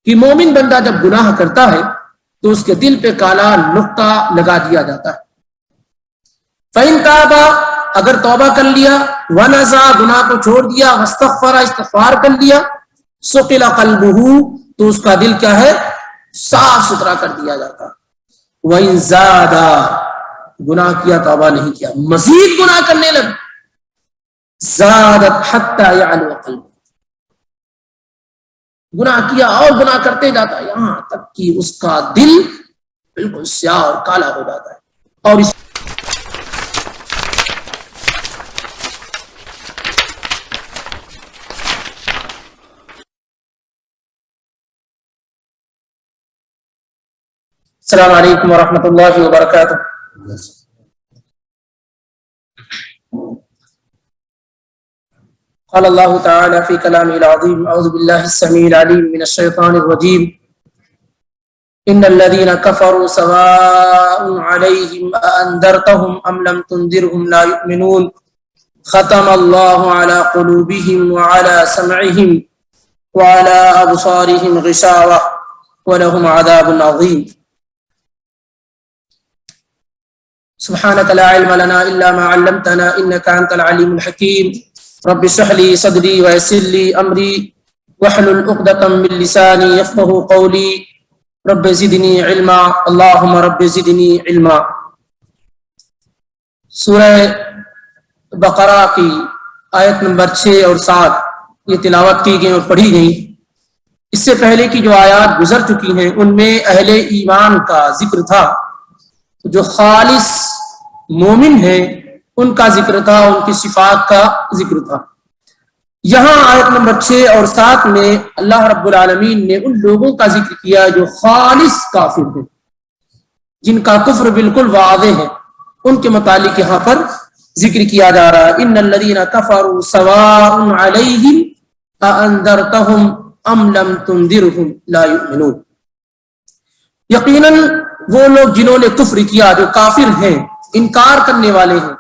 کہ مومن بندہ جب گناہ کرتا ہے تو اس کے دل پہ کالا نقطہ لگا دیا جاتا ہے. فَإِن تَابَ اگر توبہ کر لیا، وَنَزَعَ گناہ کو چھوڑ دیا، وَاسْتَغْفَرَ استغفار کر لیا، سُقِلَ قَلْبُهُ تو اس کا دل کیا ہے؟ صاف ستھرا کر دیا جاتا ہے. وَإِن زَادَ گناہ کیا، توبہ نہیں کیا، مزید گناہ کرنے لگ، زَادَتْ حَتَّى يَعْلُوَ قَلْبُهُ گناہ کیا اور گناہ کرتے جاتا ہے یہاں تک کہ اس کا دل بالکل سیاہ اور کالا ہو جاتا ہے. اور اس السلام علیکم ورحمۃ اللہ وبرکاتہ. قال اللہ تعالی فی کلامہ العظیم اعوذ باللہ السمیع العلیم من الشیطان الرجیم ان الذین کفروا سواء علیہم اانذرتهم ام لم تنذرهم لا یؤمنون ختم اللہ علی قلوبہم وعلی سمعہم وعلی ابصارہم غشاوہ ولہم عذاب عظیم. سبحانك لا علم لنا إلا ما علمتنا إنك أنت العليم الحكيم. رب اشرح لي صدري ويسر لي أمري واحلل عقدة من لساني يفقهوا قولي رب زدني علما اللهم رب زدني علما. سورہ بقرہ کی آیت نمبر 6 اور 7 یہ تلاوت کی گئی اور پڑھی گئی. اس سے پہلے کی جو آیات گزر چکی ہیں ان میں اہل ایمان کا ذکر تھا، جو خالص مومن ہیں ان کا ذکر تھا، ان کی صفات کا ذکر تھا. یہاں آیت نمبر 6 اور 7 میں اللہ رب العالمین نے ان لوگوں کا ذکر کیا جو خالص کافر ہیں، جن کا کفر بالکل واضح ہے، ان کے متعلق یہاں پر ذکر کیا جا رہا ہے. ان الذین کفروا سواء علیہم اانذرتهم ام لم تنذرهم لا یؤمنون. یقیناً وہ لوگ جنہوں نے کفر کیا، جو کافر ہیں، انکار کرنے والے ہیں،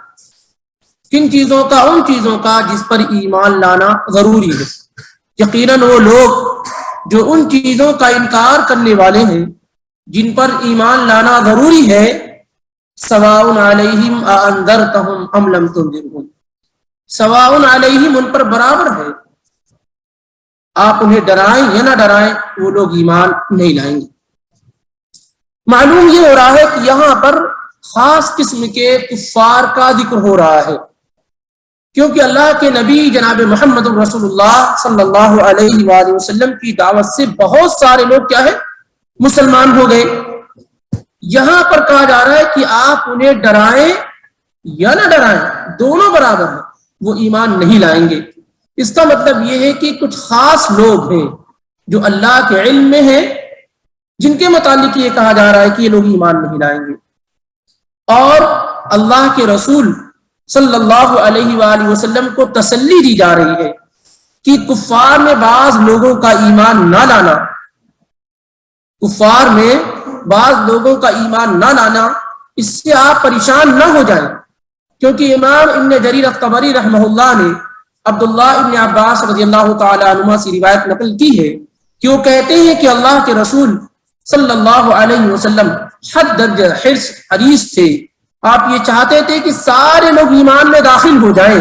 کن چیزوں کا؟ ان چیزوں کا جس پر ایمان لانا ضروری ہے. یقیناً وہ لوگ جو ان چیزوں کا انکار کرنے والے ہیں جن پر ایمان لانا ضروری ہے، سواء علیہم اانذرتهم ام لم تنذرهم، سواء علیہم ان پر برابر ہے، آپ انہیں ڈرائیں یا نہ ڈرائیں وہ لوگ ایمان نہیں لائیں گے. معلوم یہ ہو رہا ہے کہ یہاں پر خاص قسم کے کفار کا ذکر ہو رہا ہے، کیونکہ اللہ کے نبی جناب محمد رسول اللہ صلی اللہ علیہ وآلہ وسلم کی دعوت سے بہت سارے لوگ کیا ہے؟ مسلمان ہو گئے. یہاں پر کہا جا رہا ہے کہ آپ انہیں ڈرائیں یا نہ ڈرائیں دونوں برابر ہیں، وہ ایمان نہیں لائیں گے. اس کا مطلب یہ ہے کہ کچھ خاص لوگ ہیں جو اللہ کے علم میں ہیں، جن کے متعلق یہ کہا جا رہا ہے کہ یہ لوگ ایمان نہیں لائیں گے، اور اللہ کے رسول صلی اللہ علیہ وآلہ وسلم کو تسلی دی جا رہی ہے کہ کفار میں بعض لوگوں کا ایمان نہ لانا، کفار میں بعض لوگوں کا ایمان نہ لانا، اس سے آپ پریشان نہ ہو جائیں. کیونکہ امام ابن جریر الطبری رحمہ اللہ نے عبداللہ ابن عباس رضی اللہ تعالی عنہما سے روایت نقل کی ہے کہ وہ کہتے ہیں کہ اللہ کے رسول صلی اللہ علیہ وسلم حد درجہ حرص حریص تھے، آپ یہ چاہتے تھے کہ سارے لوگ ایمان میں داخل ہو جائیں،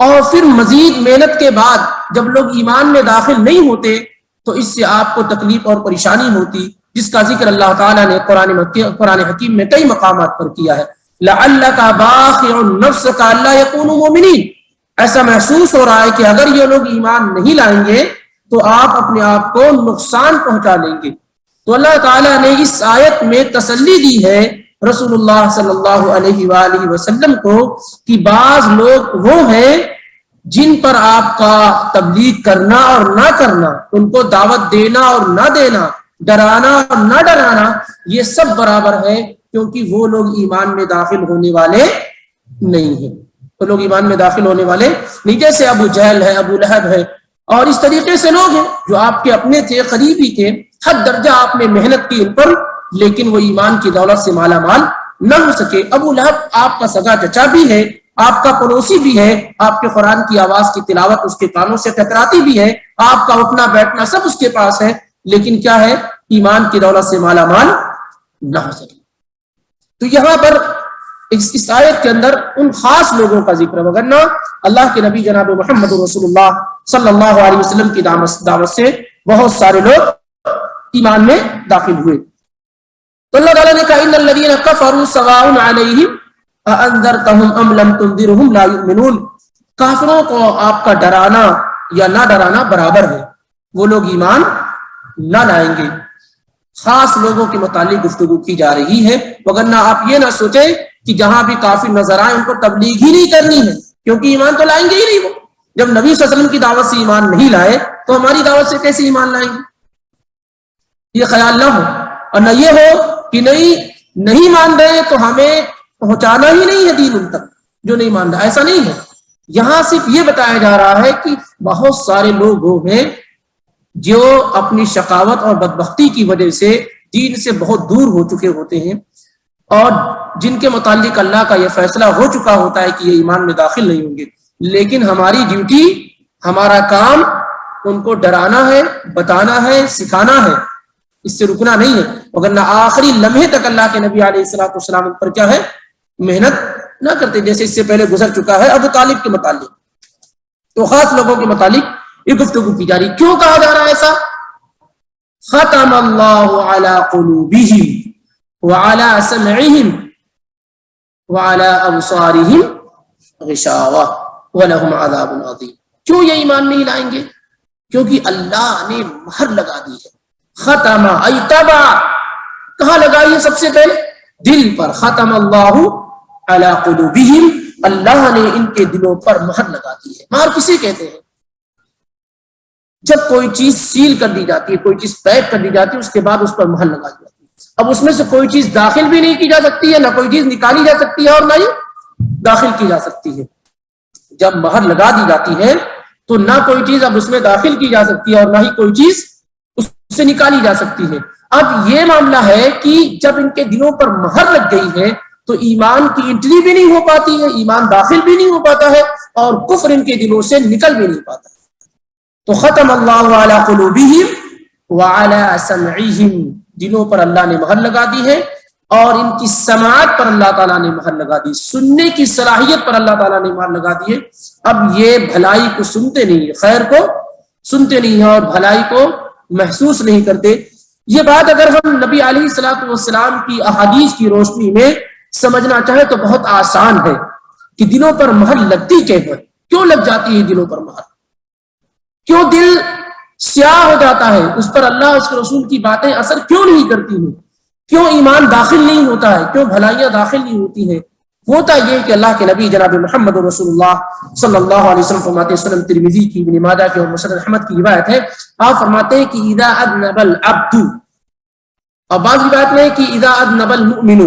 اور پھر مزید محنت کے بعد جب لوگ ایمان میں داخل نہیں ہوتے تو اس سے آپ کو تکلیف اور پریشانی ہوتی، جس کا ذکر اللہ تعالیٰ نے قرآن حکیم میں کئی مقامات پر کیا ہے. لعلک باخع نفسک الا یکونوا مؤمنین، ایسا محسوس ہو رہا ہے کہ اگر یہ لوگ ایمان نہیں لائیں گے تو آپ اپنے آپ کو نقصان پہنچا لیں گے. تو اللہ تعالیٰ نے اس آیت میں تسلی دی ہے رسول اللہ صلی اللہ علیہ وآلہ وسلم کو کہ بعض لوگ وہ ہیں جن پر آپ کا تبلیغ کرنا اور نہ کرنا، ان کو دعوت دینا اور نہ دینا، ڈرانا اور نہ ڈرانا، یہ سب برابر ہے، کیونکہ وہ لوگ ایمان میں داخل ہونے والے نہیں ہیں. وہ لوگ ایمان میں داخل ہونے والے نہیں، جیسے ابو جہل ہے، ابو لہب ہے، اور اس طریقے سے لوگ ہیں جو آپ کے اپنے تھے، قریبی تھے، حد درجہ آپ نے محنت کی ان پر، لیکن وہ ایمان کی دولت سے مالا مال نہ ہو سکے. ابو لہب آپ کا سگا چچا بھی ہے آپ کا پڑوسی بھی ہے، آپ کے قرآن کی آواز کی تلاوت اس کے کانوں سے ٹکراتی بھی ہے، آپ کا اٹھنا بیٹھنا سب اس کے پاس ہے، لیکن کیا ہے، ایمان کی دولت سے مالا مال نہ ہو سکے۔ تو یہاں پر اس آیت کے اندر ان خاص لوگوں کا ذکر ہے، وگرنہ اللہ کے نبی جناب محمد رسول اللہ صلی اللہ علیہ وسلم کی دعوت سے بہت سارے لوگ ایمان میں داخل ہوئے۔ تو اللہ تعالیٰ نے کہا ان الذین کفروا سواء علیہم اانذرتہم ام لم تنذرہم لا یؤمنون، کافروں کو آپ کا ڈرانا یا نہ ڈرانا برابر ہے، وہ لوگ ایمان نہ لائیں گے۔ خاص لوگوں کے متعلق گفتگو کی جا رہی ہے، وگرنہ آپ یہ نہ سوچیں کہ جہاں بھی کافر نظر آئے ان کو تبلیغ ہی نہیں کرنی ہے، کیونکہ ایمان تو لائیں گے ہی نہیں۔ وہ جب نبی صلی اللہ علیہ وسلم کی دعوت سے ایمان نہیں لائے تو ہماری دعوت سے کیسے ایمان لائیں گے؟ یہ خیال نہ ہو، اور نہ یہ ہو کہ نہیں مان رہے تو ہمیں پہنچانا ہی نہیں ہے دین ان تک جو نہیں مان رہا، ایسا نہیں ہے۔ یہاں صرف یہ بتایا جا رہا ہے کہ بہت سارے لوگ ہیں جو اپنی شقاوت اور بدبختی کی وجہ سے دین سے بہت دور ہو چکے ہوتے ہیں، اور جن کے متعلق اللہ کا یہ فیصلہ ہو چکا ہوتا ہے کہ یہ ایمان میں داخل نہیں ہوں گے، لیکن ہماری ڈیوٹی، ہمارا کام ان کو ڈرانا ہے، بتانا ہے، سکھانا ہے، اس سے رکنا نہیں ہے، وگرنہ آخری لمحے تک اللہ کے نبی علیہ الصلوۃ والسلام پر کیا ہے، محنت نہ کرتے، جیسے اس سے پہلے گزر چکا ہے ابو طالب کے متعلق۔ تو خاص لوگوں کے متعلق یہ گفتگو کی جا رہی۔ کیوں کہا جا رہا ہے ایسا؟ ختم اللہ علی قلوبہم وعلی سمعہم وعلی ابصارہم غشاوہ ولہم عذاب عظیم۔ کیوں یہ ایمان نہیں لائیں گے؟ کیونکہ اللہ نے مہر لگا دی ہے۔ ختم ای طبع، کہاں لگائی ہے؟ سب سے پہلے دل پر۔ ختم اللہ علی قلوبہم، اللہ نے ان کے دلوں پر مہر لگا دی ہے۔ مہر کسے کہتے ہیں؟ جب کوئی چیز سیل کر دی جاتی ہے، کوئی چیز پیک کر دی جاتی ہے، اس کے بعد اس پر مہر لگا دی جاتی ہے۔ اب اس میں سے کوئی چیز داخل بھی نہیں کی جا سکتی ہے، نہ کوئی چیز نکالی جا سکتی ہے، اور نہ ہی داخل کی جا سکتی ہے۔ جب مہر لگا دی جاتی ہے تو نہ کوئی چیز اب اس میں داخل کی جا سکتی ہے، اور نہ ہی کوئی چیز اس سے نکالی جا سکتی ہے۔ اب یہ معاملہ ہے کہ جب ان کے دلوں پر مہر لگ گئی ہے تو ایمان کی انٹری بھی نہیں ہو پاتی ہے، ایمان داخل بھی نہیں ہو پاتا ہے، اور کفر ان کے دلوں سے نکل بھی نہیں پاتا ہے۔ تو ختم اللہ علی قلوبہم وعلی سمعہم، دلوں پر اللہ نے مہر لگا دی ہے، اور ان کی سماعت پر اللہ تعالیٰ نے مہر لگا دی، سننے کی صلاحیت پر اللہ تعالیٰ نے مہر لگا دی ہے۔ اب یہ بھلائی کو سنتے نہیں، خیر کو سنتے نہیں ہیں، اور بھلائی کو محسوس نہیں کرتے۔ یہ بات اگر ہم نبی علیہ الصلوۃ والسلام کی احادیث کی روشنی میں سمجھنا چاہے تو بہت آسان ہے کہ دلوں پر مہر لگتی کیوں لگ جاتی ہے؟ دلوں پر مہر کیوں دل سیاہ ہو جاتا ہے؟ اس پر اللہ اس کے رسول کی باتیں اثر کیوں نہیں کرتی ہیں؟ کیوں ایمان داخل نہیں ہوتا ہے؟ کیوں بھلائیاں داخل نہیں ہوتی ہیں؟ ہوتا یہ کہ اللہ کے نبی جناب محمد رسول اللہ صلی اللہ علیہ وسلم فرماتے ہیں، سنن ترمذی کی، ابن ماجہ کی اور مسند احمد کی روایت ہے، آپ فرماتے ہیں کہ اذا اذنب العبد، اور بعض روایت میں ہے کہ اذا اذنب المؤمن،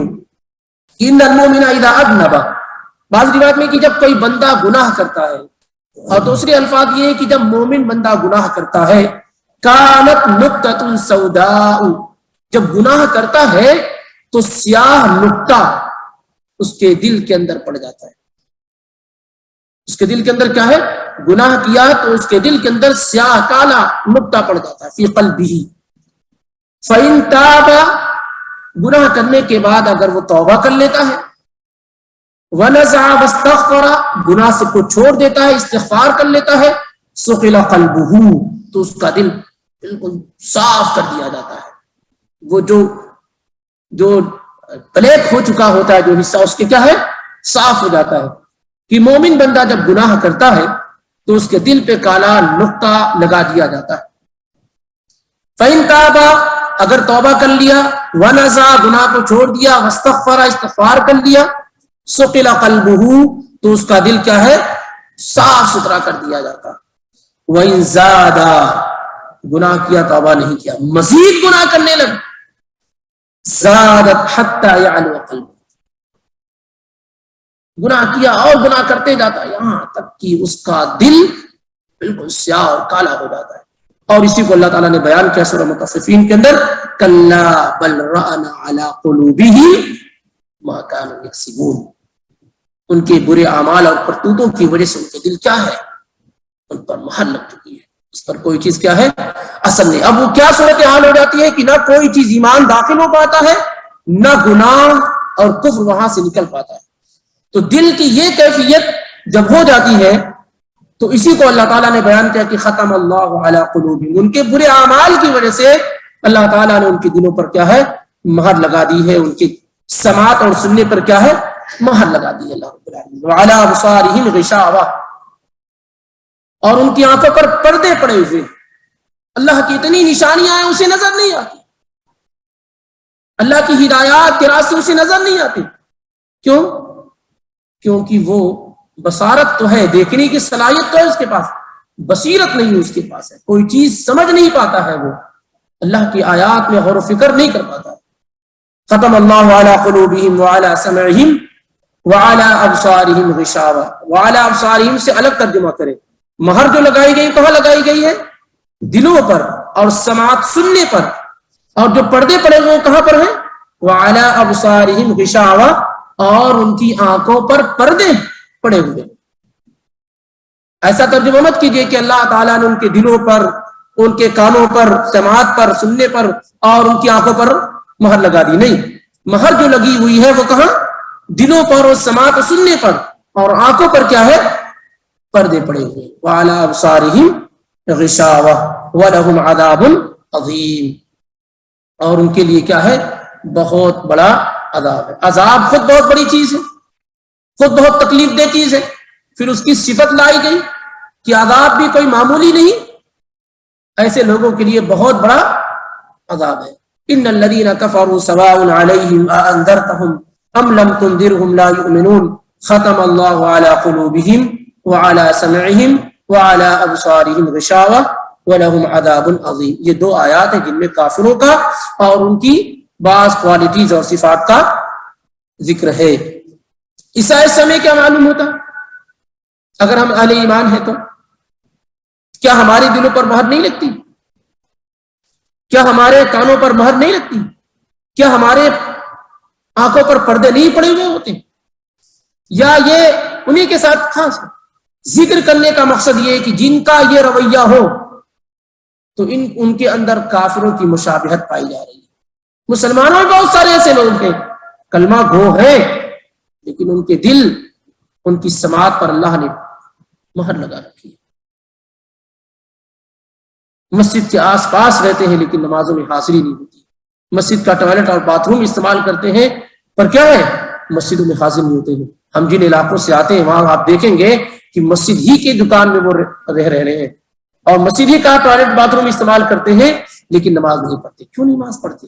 ان المؤمن اذا اذنب، بعض روایت میں کہ جب کوئی بندہ گناہ کرتا ہے، اور دوسرے الفاظ یہ ہے کہ جب مومن بندہ گناہ کرتا ہے، کانت نقطۃ سوداء، جب گناہ کرتا ہے تو سیاہ نقطہ اس کے دل کے اندر پڑ جاتا ہے۔ اس کے دل کے اندر کیا ہے؟ گناہ کیا تو اس کے دل کے اندر سیاہ کالا نقطہ پڑ جاتا ہے، فی قلبہ۔ فإن تاب، گناہ کرنے کے بعد اگر وہ توبہ کر لیتا ہے، ونزع واستغفر، گناہ سے کو چھوڑ دیتا ہے، استغفار کر لیتا ہے، سقل قلبہ، تو اس کا دل بالکل صاف کر دیا جاتا ہے۔ وہ جو بلیک ہو چکا ہوتا ہے جو حصہ، اس کے کیا ہے؟ صاف ہو جاتا ہے۔ کہ مومن بندہ جب گناہ کرتا ہے تو اس کے دل پہ کالا نقطہ لگا دیا جاتا ہے۔ فإن تاب، اگر توبہ کر لیا، ونزع، گناہ کو چھوڑ دیا، واستغفر، استغفار کر لیا، سقل قلبہ، تو اس کا دل کیا ہے؟ صاف ستھرا کر دیا جاتا۔ وإن زاد، گناہ کیا، توبہ نہیں کیا، مزید گناہ کرنے لگ، زادت حتی یعلو قلب، گناہ کیا اور گناہ کرتے جاتا ہے، یہاں تک کہ اس کا دل بالکل سیاہ اور کالا ہو جاتا ہے۔ اور اسی کو اللہ تعالیٰ نے بیان کیا سورہ مطففین کے اندر، کلا بل ران علی قلوبہم ما کانوا یکسبون، ان کے برے اعمال اور کرتوتوں کی وجہ سے ان کے دل کیا ہے، ان پر مہر لگ چکی ہے، اس پر کوئی چیز کیا ہے، اثر نہیں۔ اب وہ کیا صورتحال ہو جاتی ہے کہ نہ کوئی چیز ایمان داخل ہو پاتا ہے، نہ گناہ اور کفر وہاں سے نکل پاتا ہے۔ تو دل کی یہ کیفیت جب ہو جاتی ہے تو اسی کو اللہ تعالیٰ نے بیان کیا کہ ختم اللہ علی قلوبہم، ان کے برے اعمال کی وجہ سے اللہ تعالیٰ نے ان کے دلوں پر کیا ہے، مہر لگا دی ہے، ان کی سماعت اور سننے پر کیا ہے، مہر لگا دی ہے اللہ رب العالمین۔ وعلی ابصارہم غشاوہ، اور ان کی آنکھوں پر پردے پڑے ہوئے، اللہ کی اتنی نشانیاں ہیں اسے نظر نہیں آتی، اللہ کی ہدایات کے راستے اسے نظر نہیں آتے۔ کیوں؟ کیونکہ وہ بصارت تو ہے، دیکھنے کی صلاحیت تو ہے اس کے پاس، بصیرت نہیں اس کے پاس ہے، کوئی چیز سمجھ نہیں پاتا ہے، وہ اللہ کی آیات میں غور و فکر نہیں کر پاتا۔ ختم اللہ علی قلوبہم وعلی سمعہم وعلی ابصارہم غشاوہ، وعلی ابصارہم سے الگ ترجمہ کرے، مہر جو لگائی گئی کہاں لگائی گئی ہے، دلوں پر، اور سماعت سننے پر، اور جو پردے پڑے ہوئے کہاں پر ہیں، وعلی ابصارہم غشاوہ، اور ان کی آنکھوں پر پردے پڑے ہوئے۔ ایسا ترجمہ مت کیجئے کہ اللہ تعالیٰ نے ان کے دلوں پر، ان کے کانوں پر، سماعت پر، سننے پر اور ان کی آنکھوں پر مہر لگا دی، نہیں، مہر جو لگی ہوئی ہے وہ کہاں، دلوں پر اور سماعت اور سننے پر، اور آنکھوں پر کیا ہے، پردے پڑے ہوئے۔ وعلی ابصارہم غشاوہ ولہم عذاب عظیم، اور ان کے لیے کیا ہے، بہت بڑا عذاب ہے۔ عذاب خود بہت بڑی چیز ہے، خود بہت تکلیف دہ چیز ہے، پھر اس کی صفت لائی گئی کہ عذاب بھی کوئی معمولی نہیں، ایسے لوگوں کے لیے بہت بڑا عذاب ہے۔ ان الذین کفروا سواء علیہم اانذرتہم ام لم تنذرہم لا یؤمنون ختم اللہ علی قلوبہم وعلی سمعہم وعلی ابصارہم غشاوہ ولہم عذاب عظیم۔ یہ دو آیات ہیں جن میں کافروں کا اور ان کی بعض کوالٹیز اور صفات کا ذکر ہے۔ اس آیت سے ہمیں کیا معلوم ہوتا، اگر ہم اہل ایمان ہیں تو کیا ہمارے دلوں پر مہر نہیں لگتی؟ کیا ہمارے کانوں پر مہر نہیں لگتی؟ کیا ہمارے آنکھوں پر پردے نہیں پڑے ہوئے ہوتے؟ یا یہ انہی کے ساتھ خاص ذکر کرنے کا مقصد یہ ہے کہ جن کا یہ رویہ ہو تو ان کے اندر کافروں کی مشابہت پائی جا رہی ہے۔ مسلمانوں میں بہت سارے ایسے لوگ ہیں کلمہ گو ہیں، لیکن ان کے دل، ان کی سماعت پر اللہ نے مہر لگا رکھی ہے، مسجد کے آس پاس رہتے ہیں لیکن نمازوں میں حاضری نہیں ہوتی، مسجد کا ٹوائلٹ اور باتھ روم استعمال کرتے ہیں پر کیا ہے، مسجدوں میں حاضر نہیں ہوتے ہیں۔ ہم جن علاقوں سے آتے ہیں وہاں آپ دیکھیں گے کہ مسجد ہی کی دکان میں وہ رہ رہے ہیں اور مسجد ہی کا ٹوائلٹ باتھ روم استعمال کرتے ہیں لیکن نماز نہیں پڑھتے۔ کیوں نہیں نماز پڑھتے؟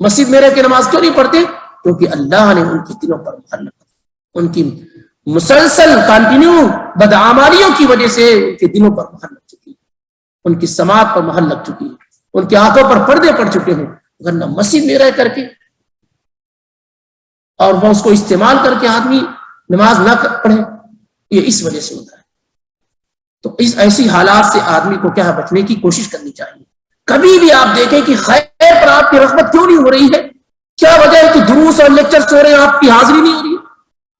مسجد میں رہ کے نماز کیوں نہیں پڑھتے؟ کیونکہ اللہ نے ان کے دلوں پر مہر لگا، ان کی مسلسل کنٹینیو بدعمالیوں کی وجہ سے ان کے دلوں پر مہر لگ چکی ہے، ان کی سماعت پر مہر لگ چکی ہے، ان کی آنکھوں پر پردے پڑ چکے ہیں، ورنہ مسجد میں رہ کر کے اور وہ اس کو استعمال کر کے آدمی نماز نہ پڑھے، یہ اس وجہ سے ہوتا ہے۔ تو اس ایسی حالات سے آدمی کو کیا بچنے کی کوشش کرنی چاہیے۔ کبھی بھی آپ دیکھیں کہ خیر پر آپ کی رغبت کیوں نہیں ہو رہی ہے، کیا وجہ ہے کہ دروس اور لیکچرز ہو رہے ہیں، آپ کی حاضری نہیں ہو رہی ہے،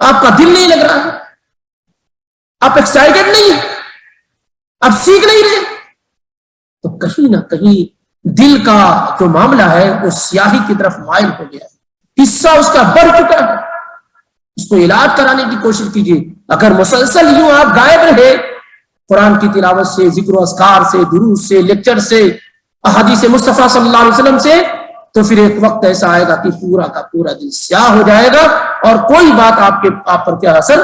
آپ کا دل نہیں لگ رہا ہے، آپ ایکسائٹڈ نہیں ہیں، آپ سیکھ نہیں رہے، تو کہیں نہ کہیں دل کا جو معاملہ ہے وہ سیاہی کی طرف مائل ہو گیا ہے، حصہ اس کا بڑھ چکا ہے، اس کو علاج کرانے کی کوشش کیجیے۔ اگر مسلسل یوں آپ غائب رہے قرآن کی تلاوت سے، ذکر و اذکار سے، دروس سے، لیکچر سے، احادیث مصطفیٰ صلی اللہ علیہ وسلم سے، تو پھر ایک وقت ایسا آئے گا کہ پورا کا پورا دل سیاہ ہو جائے گا اور کوئی بات آپ پر کیا اثر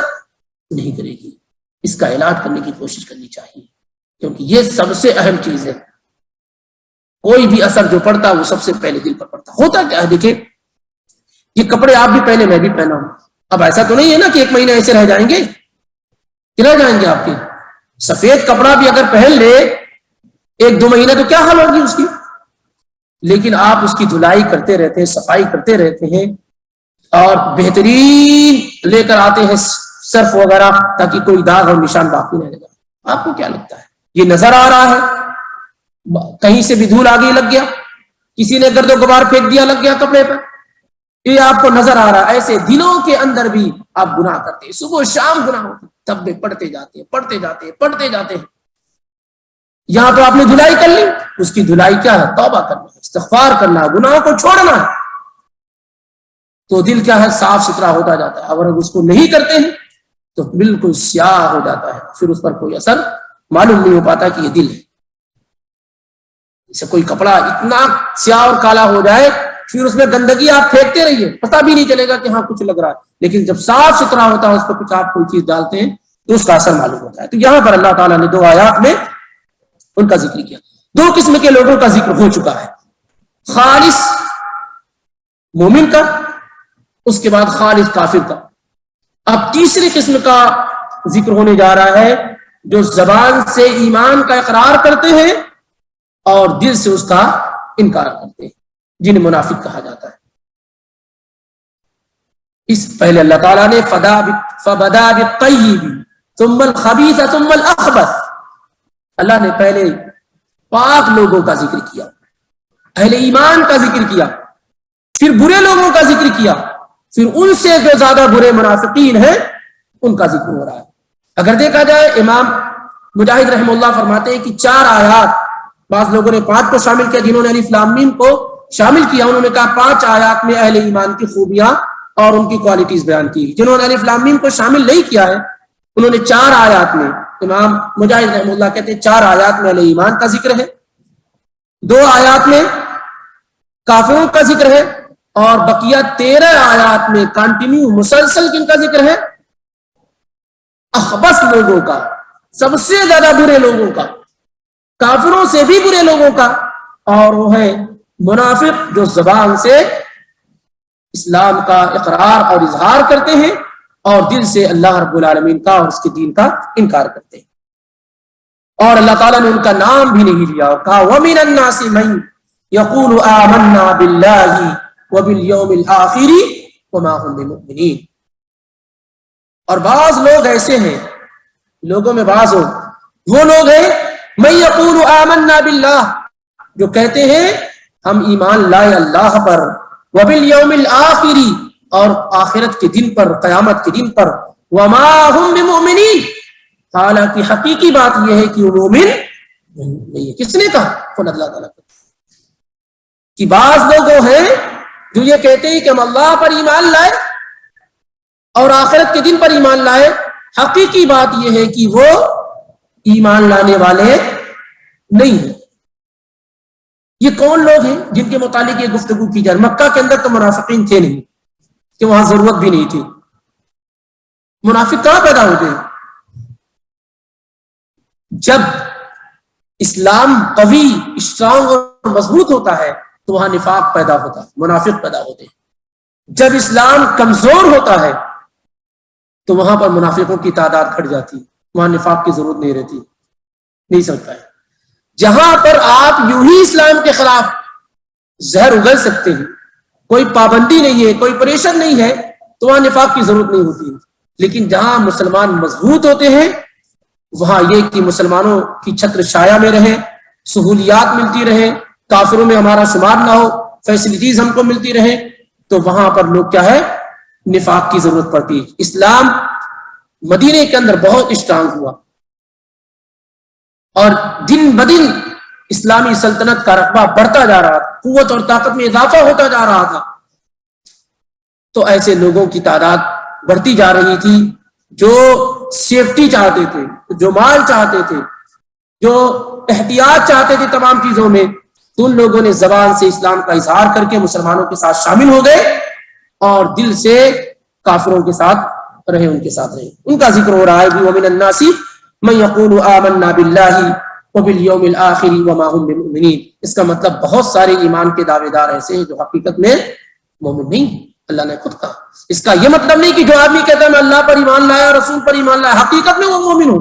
نہیں کرے گی۔ اس کا علاج کرنے کی کوشش کرنی چاہیے کیونکہ یہ سب سے اہم چیز ہے۔ کوئی بھی اثر جو پڑتا وہ سب سے پہلے دل پر پڑتا۔ ہوتا کیا ہے، دیکھیں یہ کپڑے آپ بھی پہنے، میں بھی پہنا ہوں، اب ایسا تو نہیں ہے نا کہ ایک مہینہ ایسے رہ جائیں گے، رہ جائیں گے آپ کے۔ سفید کپڑا بھی اگر پہن لے ایک دو مہینہ تو کیا حال ہوگی اس کی، لیکن آپ اس کی دھلائی کرتے رہتے ہیں، صفائی کرتے رہتے ہیں اور بہترین لے کر آتے ہیں سرف وغیرہ تاکہ کوئی داغ اور نشان باقی نہ لگا۔ آپ کو کیا لگتا ہے یہ نظر آ رہا ہے؟ کہیں سے بھی دھول آگے لگ گیا، کسی نے گرد و غبار پھینک دیا، لگ گیا کپڑے پر، یہ آپ کو نظر آ رہا ہے۔ ایسے دلوں کے اندر بھی آپ گناہ کرتے ہیں، صبح و شام گناہ ہوتے ہیں، تب بھی پڑھتے جاتے ہیں پڑھتے جاتے ہیں پڑھتے جاتے ہیں. یہاں تو آپ نے دھلائی کر لی، اس کی دھلائی کیا ہے؟ توبہ کرنا، استغفار کرنا، گناہوں کو چھوڑنا. تو دل کیا ہے؟ صاف ستھرا ہوتا جاتا ہے. اگر اس کو نہیں کرتے ہیں تو بالکل سیاہ ہو جاتا ہے، پھر اس پر کوئی اثر معلوم نہیں ہو پاتا کہ یہ دل ہے. جیسے کوئی کپڑا اتنا سیاہ اور کالا ہو جائے، پھر اس میں گندگی آپ پھینکتے رہیے، پتہ بھی نہیں چلے گا کہ ہاں کچھ لگ رہا ہے، لیکن جب صاف ستھرا ہوتا ہے اس پر کچھ آپ کوئی چیز ڈالتے ہیں تو اس کا اثر معلوم ہوتا ہے. تو یہاں پر اللہ تعالیٰ نے 2 آیات میں ان کا ذکر کیا. 2 قسم کے لوگوں کا ذکر ہو چکا ہے، خالص مومن کا، اس کے بعد خالص کافر کا. اب تیسری قسم کا ذکر ہونے جا رہا ہے، جو زبان سے ایمان کا اقرار کرتے ہیں اور دل سے اس کا انکار کرتے ہیں، جنہیں منافق کہا جاتا ہے. اس پہلے اللہ تعالیٰ نے فبدا بالطیب ثم الخبیث ثم الاخبث، اللہ نے پہلے پاک لوگوں کا ذکر کیا، اہل ایمان کا ذکر کیا، پھر برے لوگوں کا ذکر کیا، پھر ان سے جو زیادہ برے منافقین ہیں ان کا ذکر ہو رہا ہے. اگر دیکھا جائے امام مجاہد رحمہ اللہ فرماتے ہیں کہ 4 آیات، بعض لوگوں نے 5 کو شامل کیا، جنہوں نے الف لام میم کو شامل کیا انہوں نے کہا 5 آیات میں اہل ایمان کی خوبیاں اور ان کی کوالٹیز بیان کی. جنہوں نے الف لام میم کو شامل نہیں کیا ہے انہوں نے 4 آیات میں، امام مجاہد رحمہ اللہ کہتے ہیں 4 آیات میں اہل ایمان کا ذکر ہے، 2 آیات میں کافروں کا ذکر ہے، اور بقیہ 13 آیات میں کنٹینیو مسلسل کن کا ذکر ہے؟ اخبث لوگوں کا، سب سے زیادہ برے لوگوں کا، کافروں سے بھی برے لوگوں کا، اور وہ ہے منافق جو زبان سے اسلام کا اقرار اور اظہار کرتے ہیں اور دل سے اللہ رب العالمین کا اور اس کے دین کا انکار کرتے ہیں. اور اللہ تعالیٰ نے ان کا نام بھی نہیں لیا اور کہا وَمِنَ النَّاسِ مَن يَقُولُ آمَنَّا بِاللَّهِ وَبِالْيَوْمِ الْآخِرِ وَمَا هُمْ بِمُؤْمِنِينَ. اور بعض لوگ ایسے ہیں، لوگوں میں بعض وہ لوگ ہیں مَن يَقُولُ آمَنَّا بِاللَّهِ، جو کہتے ہیں ہم ایمان لائے اللہ پر، وَبِالْيَوْمِ الْآخِرِ اور آخرت کے دن پر، قیامت کے دن پر، وَمَا هُمْ بِمُؤْمِنِينَ حالانکہ حقیقی بات یہ ہے کہ وہ مومن نہیں ہے. کس نے کہا؟ خود اللہ تعالیٰ کہ بعض لوگ ہیں جو یہ کہتے ہیں کہ ہم اللہ پر ایمان لائے اور آخرت کے دن پر ایمان لائے، حقیقی بات یہ ہے کہ وہ ایمان لانے والے نہیں ہیں. یہ کون لوگ ہیں جن کے متعلق یہ گفتگو کی جائے؟ مکہ کے اندر تو منافقین تھے نہیں، کہ وہاں ضرورت بھی نہیں تھی. منافق کہاں پیدا ہوتے ہیں؟ جب اسلام قوی، اسٹرانگ اور مضبوط ہوتا ہے تو وہاں نفاق پیدا ہوتا ہے، منافق پیدا ہوتے ہیں. جب اسلام کمزور ہوتا ہے تو وہاں پر منافقوں کی تعداد گھٹ جاتی ہے، وہاں نفاق کی ضرورت نہیں رہتی، نہیں سکتا ہے. جہاں پر آپ یوں ہی اسلام کے خلاف زہر اگل سکتے ہیں، کوئی پابندی نہیں ہے، کوئی پریشر نہیں ہے، تو وہاں نفاق کی ضرورت نہیں ہوتی ہے. لیکن جہاں مسلمان مضبوط ہوتے ہیں وہاں یہ کہ مسلمانوں کی چھتر چھایا میں رہیں، سہولیات ملتی رہیں، کافروں میں ہمارا شمار نہ ہو، فیسلٹیز ہم کو ملتی رہیں، تو وہاں پر لوگ کیا ہے؟ نفاق کی ضرورت پڑتی ہے. اسلام مدینے کے اندر بہت اسٹرانگ ہوا اور دن بدن اسلامی سلطنت کا رقبہ بڑھتا جا رہا تھا، قوت اور طاقت میں اضافہ ہوتا جا رہا تھا. تو ایسے لوگوں کی تعداد بڑھتی جا رہی تھی جو سیفٹی چاہتے تھے، جو مال چاہتے تھے، جو احتیاط چاہتے تھے تمام چیزوں میں. تو ان لوگوں نے زبان سے اسلام کا اظہار کر کے مسلمانوں کے ساتھ شامل ہو گئے اور دل سے کافروں کے ساتھ رہے، ان کے ساتھ رہے. ان کا ذکر ہو رہا ہے کہ وَمِنَ النَّاسِ مَن يَقُولُ آمَنَّا بِاللَّهِ وَبِالْيَوْمِ الْآخِرِ وَمَا هُمْ بِمُؤْمِنِينَ. اس کا مطلب بہت سارے ایمان کے دعوے دار ایسے ہیں جو حقیقت میں مومن نہیں. اللہ نے خود کہا. اس کا یہ مطلب نہیں کہ جو آدمی کہتا ہے میں اللہ پر ایمان لایا اور رسول پر ایمان لایا، حقیقت میں وہ مومن ہو.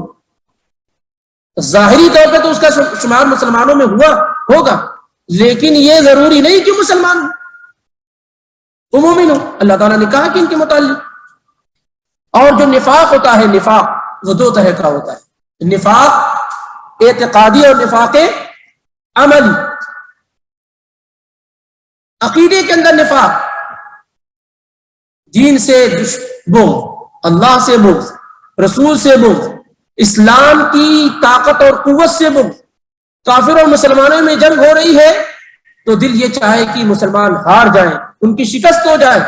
ظاہری طور پہ تو اس کا شمار مسلمانوں میں ہوگا، لیکن یہ ضروری نہیں کہ مسلمان وہ مومن ہو. اللہ تعالیٰ نے کہا کہ ان کے متعلق. اور جو نفاق ہوتا ہے، نفاق وہ 2 طرح کا ہوتا ہے، نفاق اعتقادی اور نفاق عملی. عقیدے کے اندر نفاق، دین سے بغض، اللہ سے بغض، رسول سے بغض، اسلام کی طاقت اور قوت سے بغض، کافر اور مسلمانوں میں جنگ ہو رہی ہے تو دل یہ چاہے کہ مسلمان ہار جائیں، ان کی شکست ہو جائے،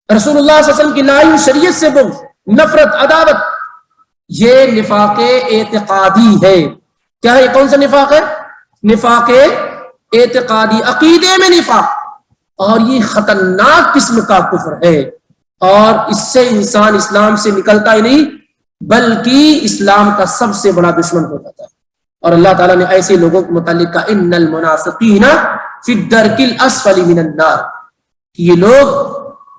رسول اللہ صلی اللہ علیہ وسلم کی لائی ہوئی شریعت سے بغض، نفرت، عداوت، یہ نفاق اعتقادی ہے۔ کیا ہے؟ کون سا نفاق ہے؟ نفاق اعتقادی، عقیدے میں نفاق، اور یہ خطرناک قسم کا کفر ہے، اور اس سے انسان اسلام سے نکلتا ہی نہیں بلکہ اسلام کا سب سے بڑا دشمن ہو جاتا ہے۔ اور اللہ تعالیٰ نے ایسے لوگوں کے متعلق کہا ان المنافقین فی الدرک الاسفل من النار، کہ یہ لوگ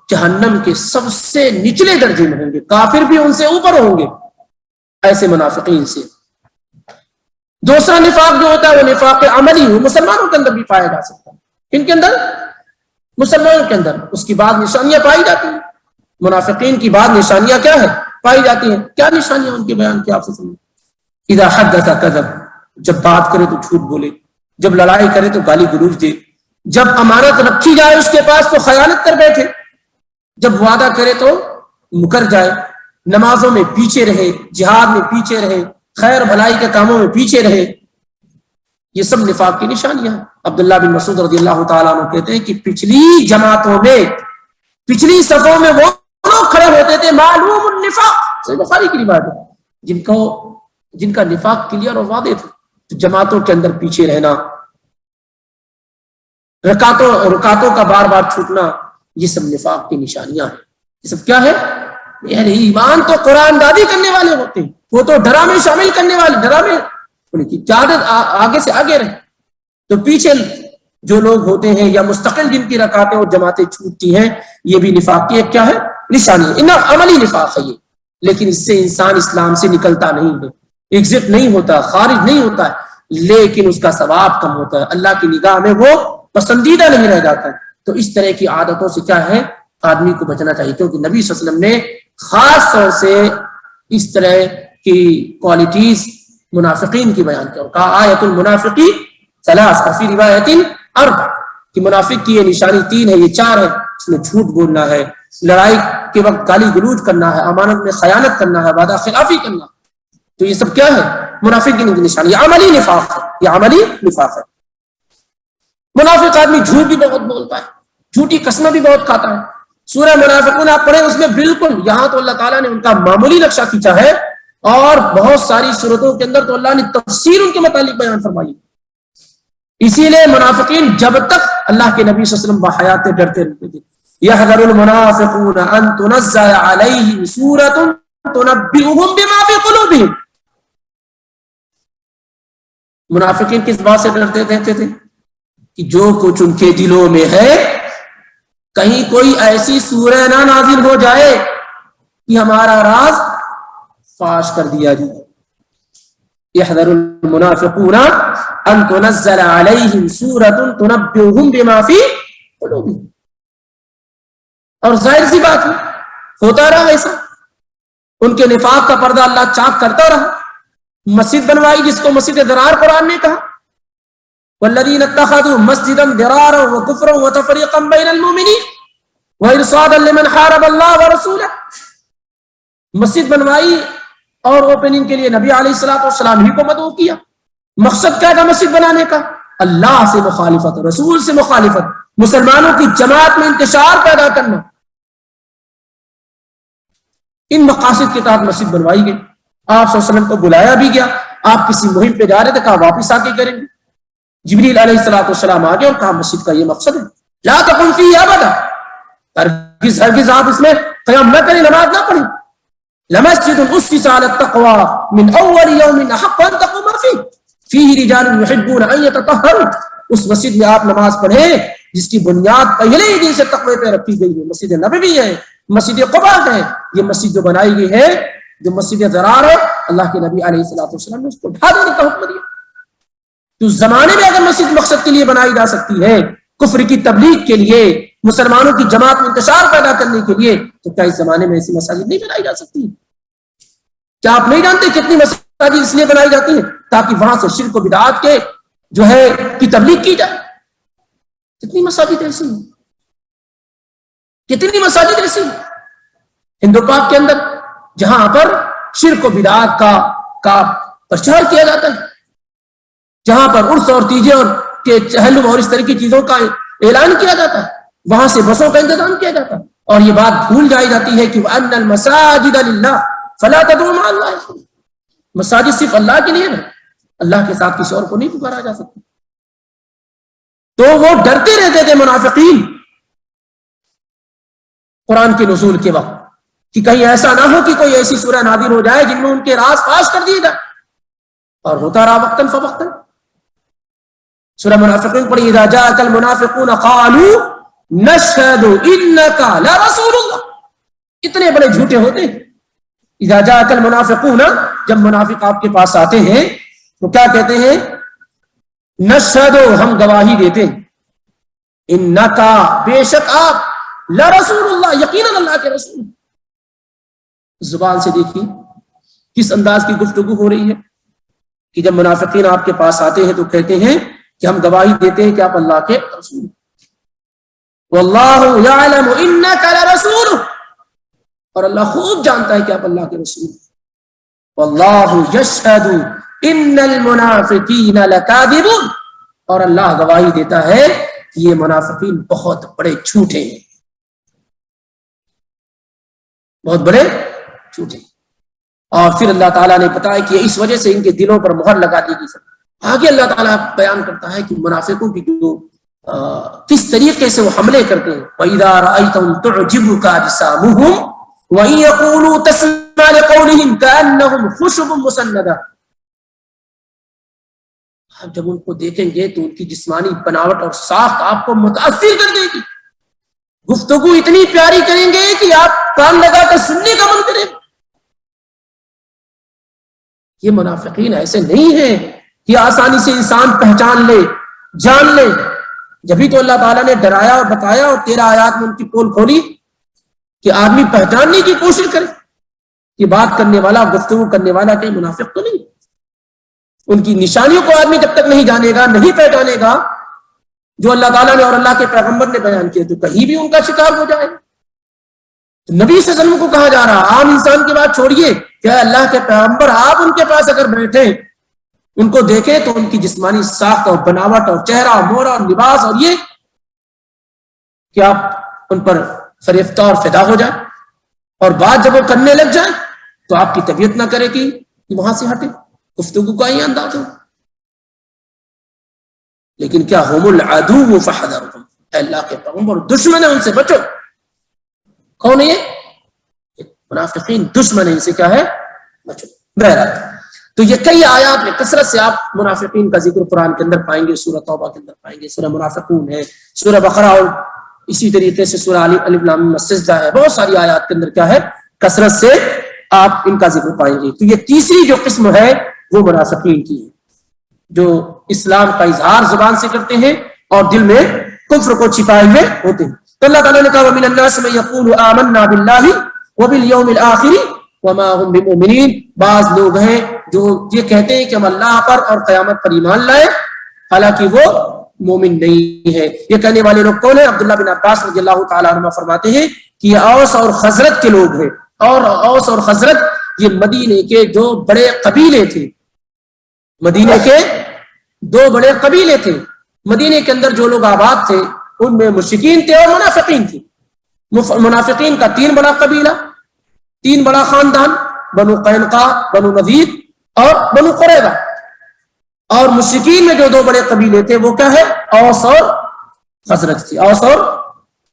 جہنم کے سب سے نچلے درجے میں ہوں گے، کافر بھی ان سے اوپر ہوں گے ایسے منافقین سے۔ دوسرا نفاق جو ہوتا ہے وہ نفاق عملی، وہ مسلمانوں کے اندر بھی پایا جا سکتا ہے۔ ان کے اندر؟ مسلمانوں کے اندر۔ اس کی بعد نشانیاں پائی جاتی ہیں، منافقین کی بعد نشانیاں کیا ہے؟ پائی جاتی ہیں۔ کیا نشانیاں ان کے بیان کی آپ سے سنیں؟ اذا حدث کذب، جب بات کرے تو جھوٹ بولے، جب لڑائی کرے تو گالی گلوچ دے، جب امانت رکھی جائے اس کے پاس تو خیانت کر بیٹھے، جب وعدہ کرے تو مکر جائے، نمازوں میں پیچھے رہے، جہاد میں پیچھے رہے، خیر بھلائی کے کاموں میں پیچھے رہے۔ یہ سب نفاق کی نشانیاں ہیں۔ عبداللہ بن مسعود رضی اللہ تعالیٰ عنہ کہتے ہیں کہ پچھلی جماعتوں میں، پچھلی صفوں میں وہ لوگ کھڑے ہوتے تھے معلوم النفاق، صحیح بخاری کی روایت ہے، جن کا نفاق کلیئر اور واضح تھا، تو جماعتوں کے اندر پیچھے رہنا، رکعتوں کا بار بار چھوٹنا، یہ سب نفاق کی نشانیاں ہیں۔ یہ سب کیا ہے؟ یعنی ایمان تو قرآن دادی کرنے والے ہوتے ہیں، وہ تو ڈرامے شامل کرنے والے، ڈرامے ان کی قیادت آگے سے آگے رہے، تو پیچھے جو لوگ ہوتے ہیں یا مستقل جن کی رکعتیں اور جماعتیں چھوٹتی ہیں، یہ بھی نفاق کی ایک کیا ہے؟ نشانی ہے۔ عملی نفاق ہے یہ، لیکن اس سے انسان اسلام سے نکلتا نہیں ہے، ایگزٹ نہیں ہوتا، خارج نہیں ہوتا ہے، لیکن اس کا ثواب کم ہوتا ہے، اللہ کی نگاہ میں وہ پسندیدہ نہیں رہ جاتا ہے۔ تو اس طرح کی عادتوں سے کیا ہے؟ آدمی کو بچنا چاہیے، کیونکہ نبی صلی اللہ علیہ وسلم نے خاص طور سے اس طرح کی کوالٹیز منافقین کی بیان کیا، کہا آیت المنافقی ثلاث، فی روایت اربع، کہ منافق کی یہ نشانی 3 ہے، یہ 4 ہے، اس میں جھوٹ بولنا ہے، لڑائی کے وقت گالی گلوچ کرنا ہے، امانت میں خیانت کرنا ہے، وعدہ خلافی کرنا، تو یہ سب کیا ہے؟ منافق کی نشانی، یہ عملی نفاق ہے، یہ عملی نفاق ہے۔ منافق آدمی جھوٹ بھی بہت بولتا ہے، جھوٹی قسمیں بھی بہت کھاتا ہے۔ سورہ منافقون آپ پڑھیں، اس میں بالکل یہاں تو اللہ تعالیٰ نے ان کا معمولی نقشہ کھینچا ہے، اور بہت ساری صورتوں کے اندر تو اللہ نے تفسیر ان کے متعلق بیان فرمائی۔ اسی لیے منافقین جب تک اللہ کے نبی صلی اللہ علیہ وسلم بحیات ڈرتے رہتے تھے، یحذر المنافقون ان تنزل علیہم سورۃ تنبئهم بما فی قلوبہم۔ منافقین کس بات سے ڈرتے رہتے تھے؟ کہ جو کچھ ان کے دلوں میں ہے، کہیں کوئی ایسی سورہ نہ نازل ہو جائے کہ ہمارا راز فاش کر دیا جائے۔ یحذر المنافقون ان تنزل علیہم سورۃ تنبئهم بما فی قلوبہم۔ اور ظاہر سی بات ہے، ہوتا رہا ایسا، ان کے نفاق کا پردہ اللہ چاک کرتا رہا۔ مسجد بنوائی جس کو مسجد ضرار قرآن نے کہا، والذین اتخذوا مسجدا ضرارا وکفرا وتفریقا بین المؤمنین وارصادا لمن حارب اللہ ورسولہ۔ مسجد بنوائی اور اوپننگ کے لیے نبی علیہ الصلوۃ والسلام ہی کو مدعو کیا۔ مقصد کیا تھا مسجد بنانے کا؟ اللہ سے مخالفت، رسول سے مخالفت، مسلمانوں کی جماعت میں انتشار پیدا کرنا۔ ان مقاصد کے تحت مسجد بنوائی گئی، آپ صلی اللہ علیہ وسلم کو بلایا بھی گیا، آپ کسی مہم پہ جا رہے تھے، کہا واپس آ کے کریں گے، جبریل علیہ الصلوۃ والسلام آ گئے اور کہا مسجد کا یہ مقصد ہے، لا تقم فیہ ابدا، ہرگز آپ اس میں قیام نہ کریں، نماز نہ پڑھیں۔ لمسجد اسس علی التقوى من اول یوم احق ان تقوم فیہ فیہ رجال یحبون ان یتطہروا۔ اس مسجد میں آپ نماز پڑھیں جس کی بنیاد پہلے ہی دن سے تقوی پہ رکھی گئی ہے، مسجد نبوی ہے، مسجد قباء ہے۔ یہ مسجد جو بنائی گئی ہے، جو مسجد ضرار ہے، اللہ کے نبی علیہ الصلوۃ والسلام نے اس کو ڈھا دینے کا حکم دیا۔ تو اس زمانے میں اگر مسجد مقصد کے لیے بنائی جا سکتی ہے، کفر کی تبلیغ کے لیے، مسلمانوں کی جماعت میں انتشار پیدا کرنے کے لیے، تو کیا اس زمانے میں ایسی مساجد نہیں بنائی جا سکتی؟ کیا آپ نہیں جانتے کتنی مساجد اس لیے بنائی جاتی ہیں تاکہ وہاں سے شرک و بدعات کے جو ہے کی تبلیغ کی جائے؟ کتنی مساجد ایسی ہیں، کتنی مساجد ایسی ہیں۔ ہندو پاک کے اندر جہاں پر شرک و بدعات کا پرچار کیا جاتا ہے، جہاں پر عرس اور تیجے اور کے چہلم اور اس طرح کی چیزوں کا اعلان کیا جاتا ہے، وہاں سے بسوں کا انتظام کیا جاتا ہے، اور یہ بات بھول جائی جاتی ہے کہ وَأَنَّ الْمَسَاجِدَ لِلَّهِ فَلَا تَدْعُوا مَعَ اللَّهِ، مساجد صرف اللہ کے لیے ہے، اللہ کے ساتھ کسی اور کو نہیں پکارا جا سکتا۔ تو وہ ڈرتے رہتے تھے منافقین قرآن کے نزول کے وقت کہ کہیں ایسا نہ ہو کہ کوئی ایسی سورہ نازل ہو جائے جن میں ان کے راز فاش کر دیے جائے، اور ہوتا رہا وقتاً فوقتاً۔ سورہ منافقین پڑھی، اذا جاءك المنافقون قالوا نشهد انك لرسول اللہ، اتنے بڑے جھوٹے ہوتے ہیں۔ اذا جاءك المنافقون، جب منافق آپ کے پاس آتے ہیں تو کیا کہتے ہیں؟ نشهد، ہم گواہی دیتے ہیں، انك، بے شک آپ، لرسول اللہ، یقیناً اللہ کے رسول۔ زبان سے دیکھیے کس انداز کی گفتگو ہو رہی ہے کہ جب منافقین آپ کے پاس آتے ہیں تو کہتے ہیں کہ ہم گواہی دیتے ہیں کہ آپ اللہ کے رسول، واللہ یعلم انک لرسول، اور اللہ خوب جانتا ہے کہ آپ اللہ کے رسول، واللہ یشہد ان المنافقین لکاذبون، اور اللہ گواہی دیتا ہے کہ یہ منافقین بہت بڑے جھوٹے ہیں، بہت بڑے جھوٹے۔ اور پھر اللہ تعالیٰ نے بتایا کہ اس وجہ سے ان کے دلوں پر مہر لگا دی گئی۔ آگے اللہ تعالیٰ بیان کرتا ہے کہ منافقوں کی جو کس طریقے سے وہ حملے کرتے ہیں، وَإِذَا رَأَيْتَهُمْ تُعْجِبُكَ أَجْسَامُهُمْ وَإِن يَقُولُوا تَسْمَعْ لِقَوْلِهِمْ كَأَنَّهُمْ خُشُبٌ مُّسَنَّدَةٌ، آپ جب ان کو دیکھیں گے تو ان کی جسمانی بناوٹ اور ساخت آپ کو متاثر کر دے گی، گفتگو اتنی پیاری کریں گے کہ آپ کان لگا کر سننے کا من کرے۔ یہ منافقین ایسے نہیں ہیں کہ آسانی سے انسان پہچان لے، جان لے، جبھی تو اللہ تعالیٰ نے ڈرایا اور بتایا اور 13 آیات میں ان کی پول کھولی کہ آدمی پہچاننے کی کوشش کرے کہ بات کرنے والا، گفتگو کرنے والا کہیں منافق تو نہیں۔ ان کی نشانیوں کو آدمی جب تک نہیں جانے گا، نہیں پہچانے گا جو اللہ تعالیٰ نے اور اللہ کے پیغمبر نے بیان کیے، تو کہیں بھی ان کا شکار ہو جائے۔ نبی صلی اللہ علیہ وسلم کو کہا جا رہا، عام انسان کی بات چھوڑیے، کیا اللہ کے پیغمبر آپ ان کے پاس اگر بیٹھے ان کو دیکھیں تو ان کی جسمانی ساخت اور بناوٹ اور چہرہ اور مورا اور لباس اور یہ کہ آپ ان پر فریفتہ اور فدا ہو جائیں، اور بات جب وہ کرنے لگ جائیں تو آپ کی طبیعت نہ کرے کہ وہاں سے ہٹے، گفتگو کا ہی انداز ہو۔ لیکن کیا ہم العدو فحذرهم، اے اللہ کے پیغمبر دشمن ہے ان سے بچو۔ کون ہے یہ؟ منافقین دشمن ہے، ان سے کیا ہے؟ بچو۔ بہرحال تو یہ کئی آیات میں کثرت سے آپ منافقین کا ذکر قرآن کے اندر پائیں گے، سورہ توبہ کے اندر پائیں گے، سورہ منافقون ہے، سورہ بقرہ، اور اسی طریقے سے سورہ الف لام میم السجدہ ہے، بہت ساری آیات کے اندر کیا ہے؟ کثرت سے آپ ان کا ذکر پائیں گے۔ تو یہ تیسری جو قسم ہے وہ منافقین کی ہے، جو اسلام کا اظہار زبان سے کرتے ہیں اور دل میں کفر کو چھپائے ہوئے ہوتے ہیں۔ تو اللہ تعالیٰ نے کہا وَمِنَ النَّاسِ مَن يَقُولُ آمَنَّا بِاللَّهِ وَبِالْيَوْمِ الْآخِرِ وَمَا هُمْ بِمُؤْمِنِينَ، بعض لوگ ہیں جو یہ کہتے ہیں کہ ہم اللہ پر اور قیامت پر ایمان لائے، حالانکہ وہ مومن نہیں ہے۔ یہ کہنے والے لوگ کون ہیں؟ عبداللہ بن عباس رضی اللہ تعالیٰ عنہ فرماتے ہیں کہ یہ اوس اور خزرج کے لوگ ہیں، اور اوس اور خزرج یہ مدینے کے جو بڑے قبیلے تھے، مدینے کے 2 بڑے قبیلے تھے۔ مدینے کے اندر جو لوگ آباد تھے ان میں مشرکین تھے اور منافقین تھے۔ منافقین کا 3 بڑا قبیلہ، 3 بڑا خاندان، بنو قینقاع، بنو نذیر اور بنو قریظہ، اور مشرکین میں جو 2 بڑے قبیلے تھے وہ کیا ہے؟ اوس اور خزرج تھے، اوس اور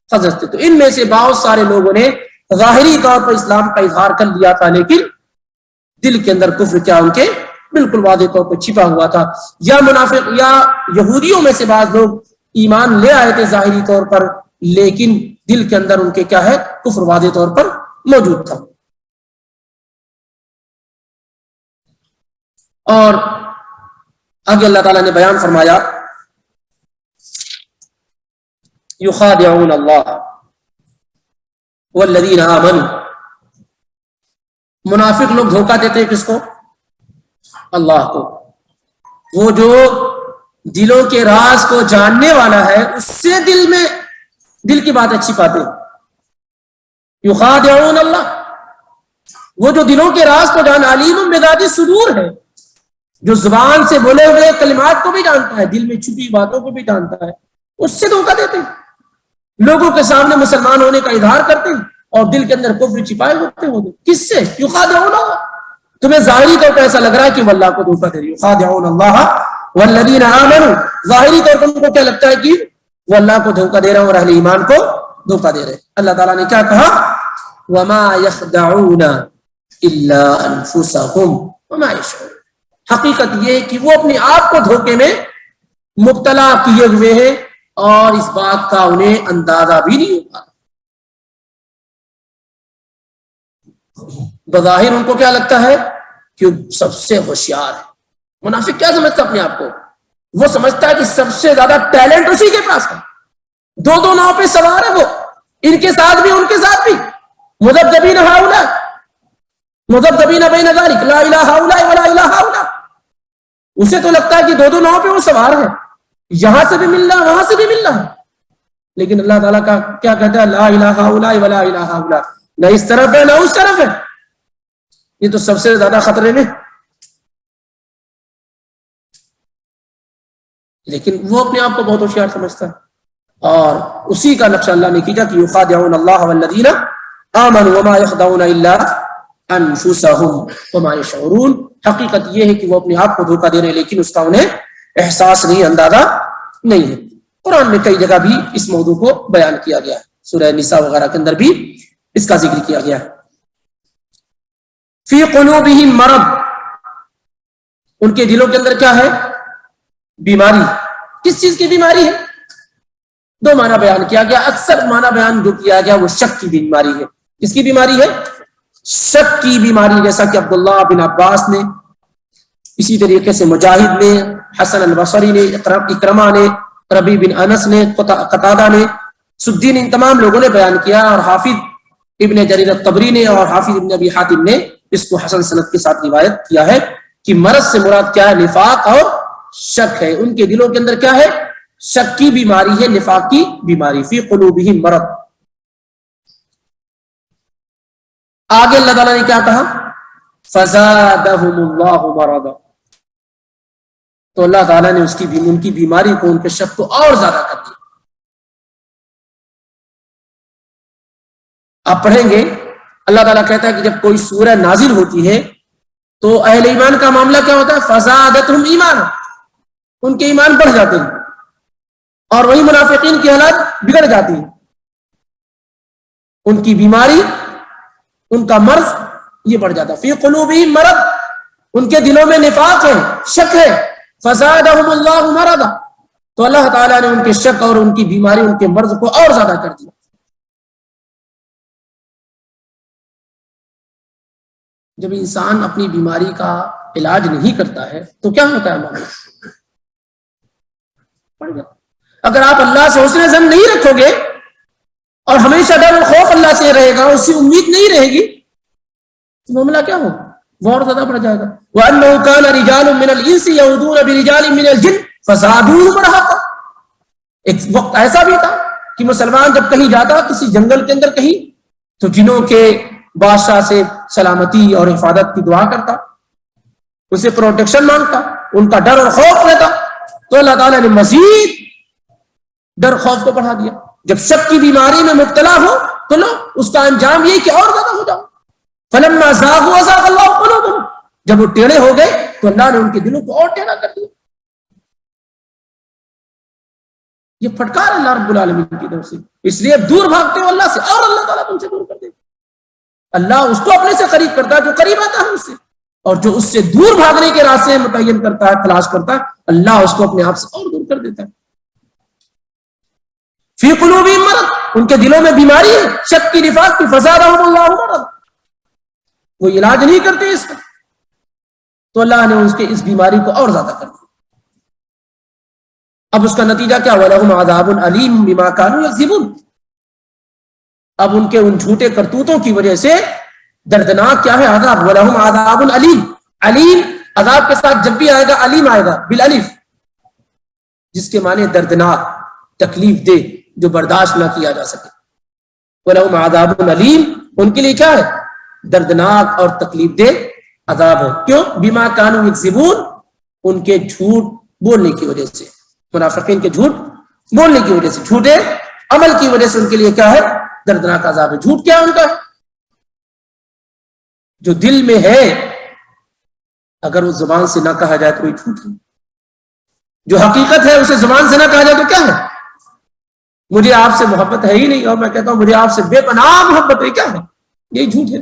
خزرج تھے۔ تو ان میں سے بہت سارے لوگوں نے ظاہری طور پر اسلام کا اظہار کر لیا تھا، لیکن دل کے اندر کفر کیا ان کے بالکل واضح طور پر چھپا ہوا تھا۔ یا منافق یا یہودیوں میں سے بعض لوگ ایمان لے آئے تھے ظاہری طور پر، لیکن دل کے اندر ان کے کیا ہے؟ کفر واضح طور پر موجود تھا۔ اور آگے اللہ تعالیٰ نے بیان فرمایا یخادعون اللہ والذین آمنوا، منافق لوگ دھوکہ دیتے ہیں کس کو؟ اللہ کو۔ وہ جو دلوں کے راز کو جاننے والا ہے اس سے دل کی بات اچھی پاتے ہیں۔ یخادعون اللہ، وہ جو دلوں کے راز کو جان، علیم بذات الصدور ہے، جو زبان سے بولے ہوئے کلمات کو بھی جانتا ہے، دل میں چھپی باتوں کو بھی جانتا ہے، اس سے دھوکہ دیتے ہیں۔ لوگوں کے سامنے مسلمان ہونے کا اظہار کرتے ہیں اور دل کے اندر کفر چھپائے ہوتے ہیں۔ کس سے؟ یخادعون اللہ، تمہیں ظاہری طور پر ایسا لگ رہا ہے کہ وہ اللہ کو دھوکہ دے رہی ہے، یخادعون اللہ والذین آمنوا، ظاہری طور پر ان کو کیا لگتا ہے کہ وہ اللہ کو دھوکہ دے رہے ہیں اور اہل ایمان کو دھوکہ دے رہے ہیں۔ اللہ تعالیٰ نے کیا کہا؟ وما يخدعون الا انفسهم وما يشعرون، حقیقت یہ ہے کہ وہ اپنے آپ کو دھوکے میں مبتلا کیے ہوئے ہیں اور اس بات کا انہیں اندازہ بھی نہیں ہوتا۔ بظاہر ان کو کیا لگتا ہے کہ سب سے ہوشیار ہے۔ منافق کیا سمجھتا ہے اپنے آپ کو؟ وہ سمجھتا ہے کہ سب سے زیادہ ٹیلنٹ اسی کے پاس ہے، دو دو ناؤ پہ سوار ہے، وہ ان کے ساتھ بھی ان کے ساتھ بھی، مذبذبین ہؤلاء مذبذبین بین ذلک لا الہ ہؤلاء ولا الہ ہؤلاء۔ اسے تو لگتا ہے کہ دو دو ناؤ پہ وہ سوار ہے، یہاں سے بھی مل رہا وہاں سے بھی مل رہا ہے، لیکن اللہ تعالیٰ کا کیا کہتا ہے؟ لا الہ ہؤلاء ولا الہ ہؤلاء، نہ اس طرف ہے نہ اس طرف ہے، یہ تو سب سے زیادہ خطرے میں۔ لیکن وہ اپنے آپ کو بہت ہوشیار سمجھتا ہے، اور اسی کا نقشہ اللہ نے کیا کہ یخادعون اللہ والذین آمنوا وما يخدعون الا انفسهم وما يشعرون، حقیقت یہ ہے کہ وہ اپنے آپ کو دھوکہ دے رہے ہیں لیکن اس کا انہیں احساس نہیں، اندازہ نہیں ہے۔ قرآن میں کئی جگہ بھی اس موضوع کو بیان کیا گیا ہے، سورہ نساء وغیرہ کے اندر بھی اس کا ذکر کیا گیا ہے۔ فی قلوبہم مرض، ان کے دلوں کے اندر کیا ہے؟ بیماری۔ کس چیز کی بیماری ہے؟ دو معنی بیان کیا گیا، اکثر معنی بیان جو کیا گیا وہ شک کی بیماری ہے۔ کس کی بیماری ہے؟ شک کی بیماری، جیسا کہ عبداللہ بن عباس نے، اسی طریقے سے مجاہد نے، حسن البصری نے، اکرمہ نے، ربیع بن انس نے، قتادہ نے، سدین، ان تمام لوگوں نے بیان کیا، اور حافظ ابن جریر الطبری نے اور حافظ ابن ابی حاتم نے اس کو حسن سند کے ساتھ روایت کیا ہے کہ مرض سے مراد کیا ہے؟ نفاق اور شک ہے۔ ان کے دلوں کے اندر کیا ہے؟ شک کی بیماری ہے، نفاق کی بیماری۔ فی قلوبہم مرض، آگے اللہ تعالیٰ نے کیا کہا؟ فزادہم اللہ مرضا، تو اللہ تعالیٰ نے ان کی بیماری کو، ان کے شک کو اور زیادہ کر دیا۔ آپ پڑھیں گے اللہ تعالیٰ کہتا ہے کہ جب کوئی سورہ نازل ہوتی ہے تو اہل ایمان کا معاملہ کیا ہوتا ہے؟ فزادتہم ایمانا، ان کے ایمان بڑھ جاتے ہیں، اور وہی منافقین کی حالت بگڑ جاتی ہے، ان کی بیماری، ان کا مرض یہ بڑھ جاتا ہے۔ فی قلوبہم مرض، ان کے دلوں میں نفاق ہے، شک ہے، فزادہم اللہ مرضا، تو اللہ تعالیٰ نے ان کے شک اور ان کی بیماری، ان کے مرض کو اور زیادہ کر دیا۔ جب انسان اپنی بیماری کا علاج نہیں کرتا ہے تو کیا ہوتا ہے معاملہ؟ پڑ جاتا۔ اگر آپ اللہ سے حسن ظن نہیں رکھو گے اور ہمیشہ ڈر اور خوف اللہ سے رہے گا، اس سے امید نہیں رہے گی، تو معاملہ کیا ہوگا؟ وہ اور زیادہ بڑھ جائے گا۔ وَأَنَّهُ كَانَ رِجَالٌ مِّنَ الْإِنسِ يَعُوذُونَ بِرِجَالٍ مِّنَ الْجِنِّ فَزَادُوهُمْ رَهَقًا۔ ایک وقت ایسا بھی تھا کہ مسلمان جب کہیں جاتا کسی جنگل کے اندر کہیں، تو جنوں کے بادشاہ سے سلامتی اور حفاظت کی دعا کرتا، اسے پروٹیکشن مانگتا، ان کا ڈر اور خوف رہتا، تو اللہ تعالیٰ نے مزید ڈر خوف کو بڑھا دیا۔ جب شک کی بیماری میں مبتلا ہو تو لو اس کا انجام یہ کہ اور زیادہ ہو جاؤ۔ فلما زاغوا ازاغ اللہ قلوبہم، جب وہ ٹیڑھے ہو گئے تو اللہ نے ان کے دلوں کو اور ٹیڑھا کر دیا۔ یہ پھٹکار اللہ رب العالمین کی طرف سے، اس لیے دور بھاگتے ہو اللہ سے، اور اللہ تعالیٰ تم سے دور کر دے۔ اللہ اس کو اپنے سے قریب کرتا ہے جو قریب آتا ہے اس سے، اور جو اس سے دور بھاگنے کے راستے متعین کرتا ہے، تلاش کرتا ہے، اللہ اس کو اپنے آپ سے اور دور کر دیتا ہے۔ فی قلوبہم مرض، ان کے دلوں میں بیماری ہے، شک کی، نفاق کی، فزادہم اللہ مرض، وہ علاج نہیں کرتے اس کا، تو اللہ نے اس کے اس بیماری کو اور زیادہ کر دیا۔ اب اس کا نتیجہ کیا؟ وَلَهُمْ عَذَابٌ عَلِيمٌ بِمَا كَانُوا يَكْذِبُونَ، اب ان کے ان جھوٹے کرتوتوں کی وجہ سے دردناک کیا ہے؟ عذاب۔ وَلَهُمْ عَذَابٌ عَلِيمٌ، علیم عذاب کے ساتھ جب بھی آئے گا علیم آئے گا بالالف، جس کے معنی دردناک، تکلیف دہ، جو برداشت نہ کیا جا سکے۔ وَلَهُمْ عَذَابٌ علیم، ان کے لیے کیا ہے؟ دردناک اور تکلیف دہ عذاب ہے. کیوں؟ بما كانوا يكذبون، ان کے جھوٹ بولنے کی وجہ سے، منافقین کے جھوٹ بولنے کی وجہ سے، جھوٹے عمل کی وجہ سے ان کے لیے کیا ہے؟ دردناک عذاب ہے. جھوٹ کیا ہے ان کا؟ جو دل میں ہے اگر وہ زبان سے نہ کہا جائے تو یہ جھوٹ ہے. جو حقیقت ہے اسے زبان سے نہ کہا جائے تو کیا ہے؟ مجھے آپ سے محبت ہے ہی نہیں، اور میں کہتا ہوں مجھے آپ سے بے پناہ محبت ہے، کیا ہے؟ یہ جھوٹ ہے.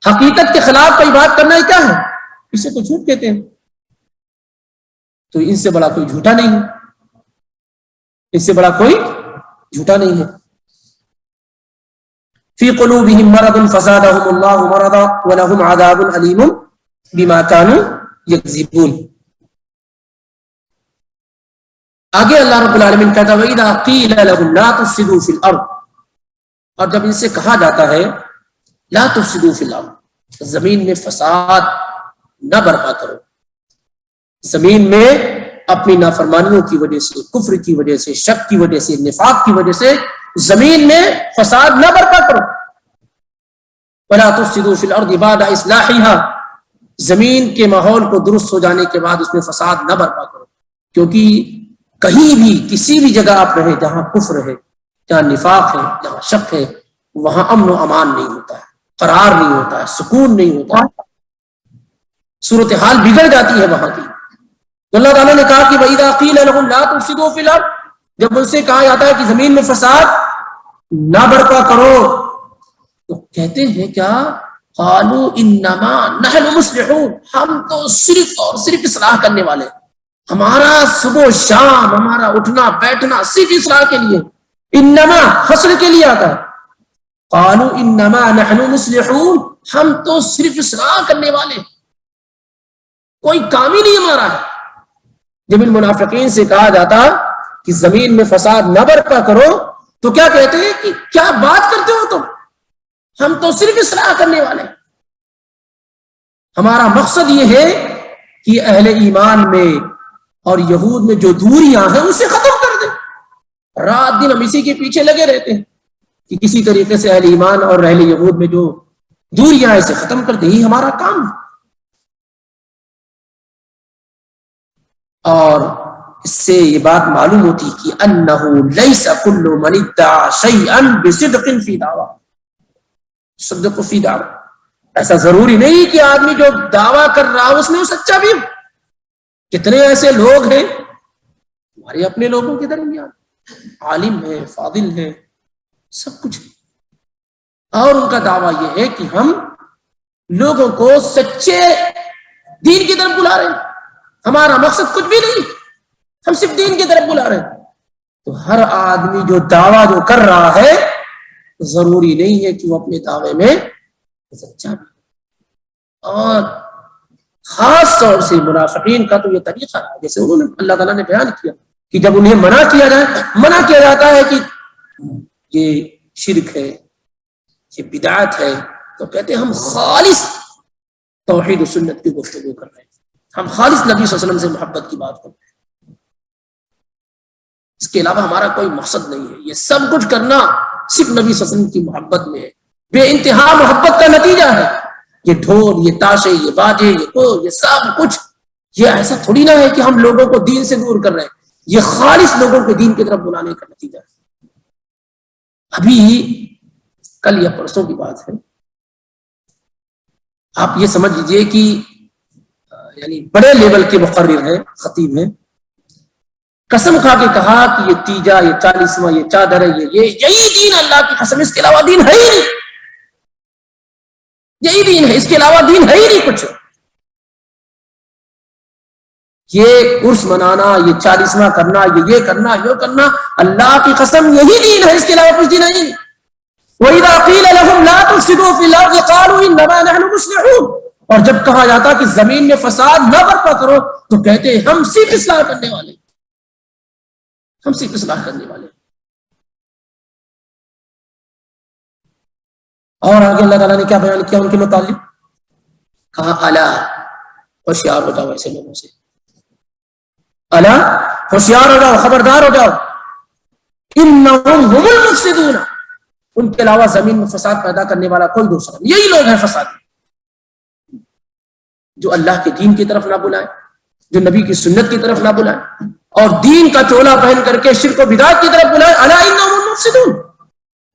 حقیقت کے خلاف کوئی بات کرنا ہے، کیا ہے؟ اسے تو جھوٹ کہتے ہیں. تو ان سے بڑا کوئی جھوٹا نہیں ہے، اس سے بڑا کوئی جھوٹا نہیں ہے. فی قلوبہم مرض فزادہم اللہ مرضا ولہم عذاب علیم بما كانوا یکذبون. آگے اللہ رب العالمین کہتا ہے وَإِذَا قِيلَ لَهُمْ لَا تُفْسِدُوا فِي الْأَرْضِ، اور جب ان سے کہا جاتا ہے لا تفسدوا فی الارض، زمین میں فساد نہ برپا کرو، زمین میں اپنی نافرمانیوں کی وجہ سے، کفر کی وجہ سے، شک کی وجہ سے، نفاق کی وجہ سے زمین میں فساد نہ برپا کرو. وَلَا تُفْسِدُوا فِي الْأَرْضِ بَعْدَ إِصْلَاحِهَا، زمین کے ماحول کو درست ہو جانے کے بعد اس میں فساد نہ برپا کرو. کیونکہ کہیں بھی کسی بھی جگہ آپ رہے جہاں کفر ہے، جہاں نفاق ہے، جہاں شک ہے، وہاں امن و امان نہیں ہوتا ہے، قرار نہیں ہوتا ہے، سکون نہیں ہوتا ہے، صورتحال بگڑ جاتی ہے وہاں کی. تو اللہ تعالیٰ نے کہا کہ وَإِذَا قِيلَ لَهُمْ لَا تُفْسِدُوا فِي الْأَرْضِ، جب ان سے کہا جاتا ہے کہ زمین میں فساد نہ برپا کرو تو کہتے ہیں کیا؟ قَالُوا إِنَّمَا نَحْنُ مُصْلِحُونَ، ہم تو صرف اور صرف اصلاح کرنے والے ہیں، ہمارا صبح و شام ہمارا اٹھنا بیٹھنا صرف اصلاح کے لیے. انما حسر کے لیے آتا ہے. قالوا انما نحن مصلحون، ہم تو صرف اصلاح کرنے والے، کوئی کام ہی نہیں ہمارا ہے. جب ان منافقین سے کہا جاتا کہ زمین میں فساد نہ برپا کرو تو کیا کہتے ہیں کہ کیا بات کرتے ہو تم، ہم تو صرف اصلاح کرنے والے، ہمارا مقصد یہ ہے کہ اہل ایمان میں اور یہود میں جو دوریاں ہیں اسے ختم کر دیں. رات دن ہم اسی کے پیچھے لگے رہتے ہیں کہ کسی طریقے سے اہل ایمان اور اہل یہود میں جو دوریاں ہیں اسے ختم کر دیں، یہ ہمارا کام ہے. اور اس سے یہ بات معلوم ہوتی کہ انہ لیس کل من ادعى شیئا بصدق فی دعوی، صدق فی دعوی، ایسا ضروری نہیں کہ آدمی جو دعویٰ کر رہا ہو اس میں وہ سچا بھی ہو. کتنے ایسے لوگ ہیں ہمارے اپنے لوگوں کے درمیان، عالم ہے، فاضل ہے، سب کچھ ہے، اور ان کا دعویٰ یہ ہے کہ ہم لوگوں کو سچے دین کی طرف بلا رہے ہیں، ہمارا مقصد کچھ بھی نہیں، ہم صرف دین کی طرف بلا رہے ہیں. تو ہر آدمی جو دعویٰ جو کر رہا ہے ضروری نہیں ہے کہ وہ اپنے دعوے میں سچا بھی. اور خاص طور سے منافقین کا تو یہ طریقہ ہے، جیسے انہوں نے اللہ تعالیٰ نے بیان کیا کہ جب انہیں منع کیا جاتا ہے کہ یہ شرک ہے، یہ بدعت ہے، تو کہتے ہیں ہم خالص توحید و سنت کی گفتگو کر رہے ہیں، ہم خالص نبی صلی اللہ علیہ وسلم سے محبت کی بات کر رہے ہیں، اس کے علاوہ ہمارا کوئی مقصد نہیں ہے. یہ سب کچھ کرنا صرف نبی صلی اللہ علیہ وسلم کی محبت میں ہے، بے انتہا محبت کا نتیجہ ہے. یہ ڈھول، یہ تاشے، یہ باجے، یہ سب کچھ یہ ایسا تھوڑی نہ ہے کہ ہم لوگوں کو دین سے دور کر رہے ہیں، یہ خالص لوگوں کو دین کی طرف بلانے کا نتیجہ ہے. ابھی کل یا پرسوں کی بات ہے، آپ یہ سمجھ لیجئے کہ یعنی بڑے لیول کے مقرر ہیں، خطیب ہیں، قسم کھا کے کہا کہ یہ تیجا، یہ 40واں، یہ چادر ہے، یہی دین ہے، اللہ کی قسم، اس کے علاوہ دین ہے ہی نہیں، یہی دین ہے، اس کے علاوہ دین ہے ہی نہیں کچھ. یہ عرس منانا، یہ 40واں کرنا، یہ کرنا، یہ کرنا، اللہ کی قسم یہی دین ہے، اس کے علاوہ کچھ دین ہے ہی نہیں. وَإِذَا قِيلَ لَهُمْ لَا تُفْسِدُوا فِي الْأَرْضِ قَالُوا إِنَّمَا نَحْنُ مُصْلِحُونَ، اور جب کہا جاتا کہ زمین میں فساد نہ برپا کرو تو کہتے ہیں ہم صرف اصلاح کرنے والے، ہم صرف اصلاح کرنے والے. اور آگے اللہ تعالیٰ نے کیا بیان کیا ان کے متعلق؟ کہا الا، ہوشیار ہو جاؤ ایسے لوگوں سے، الا ہوشیار ہو جاؤ، خبردار ہو جاؤ، انہم هم المفسدون، ان کے علاوہ زمین میں فساد پیدا کرنے والا کوئی دوسرا نہیں. یہی لوگ ہیں فسادی، جو اللہ کے دین کی طرف نہ بلائیں، جو نبی کی سنت کی طرف نہ بلائیں، اور دین کا چولا پہن کر کے شرک و بدعت کی طرف بلائیں. الا انہم هم المفسدون،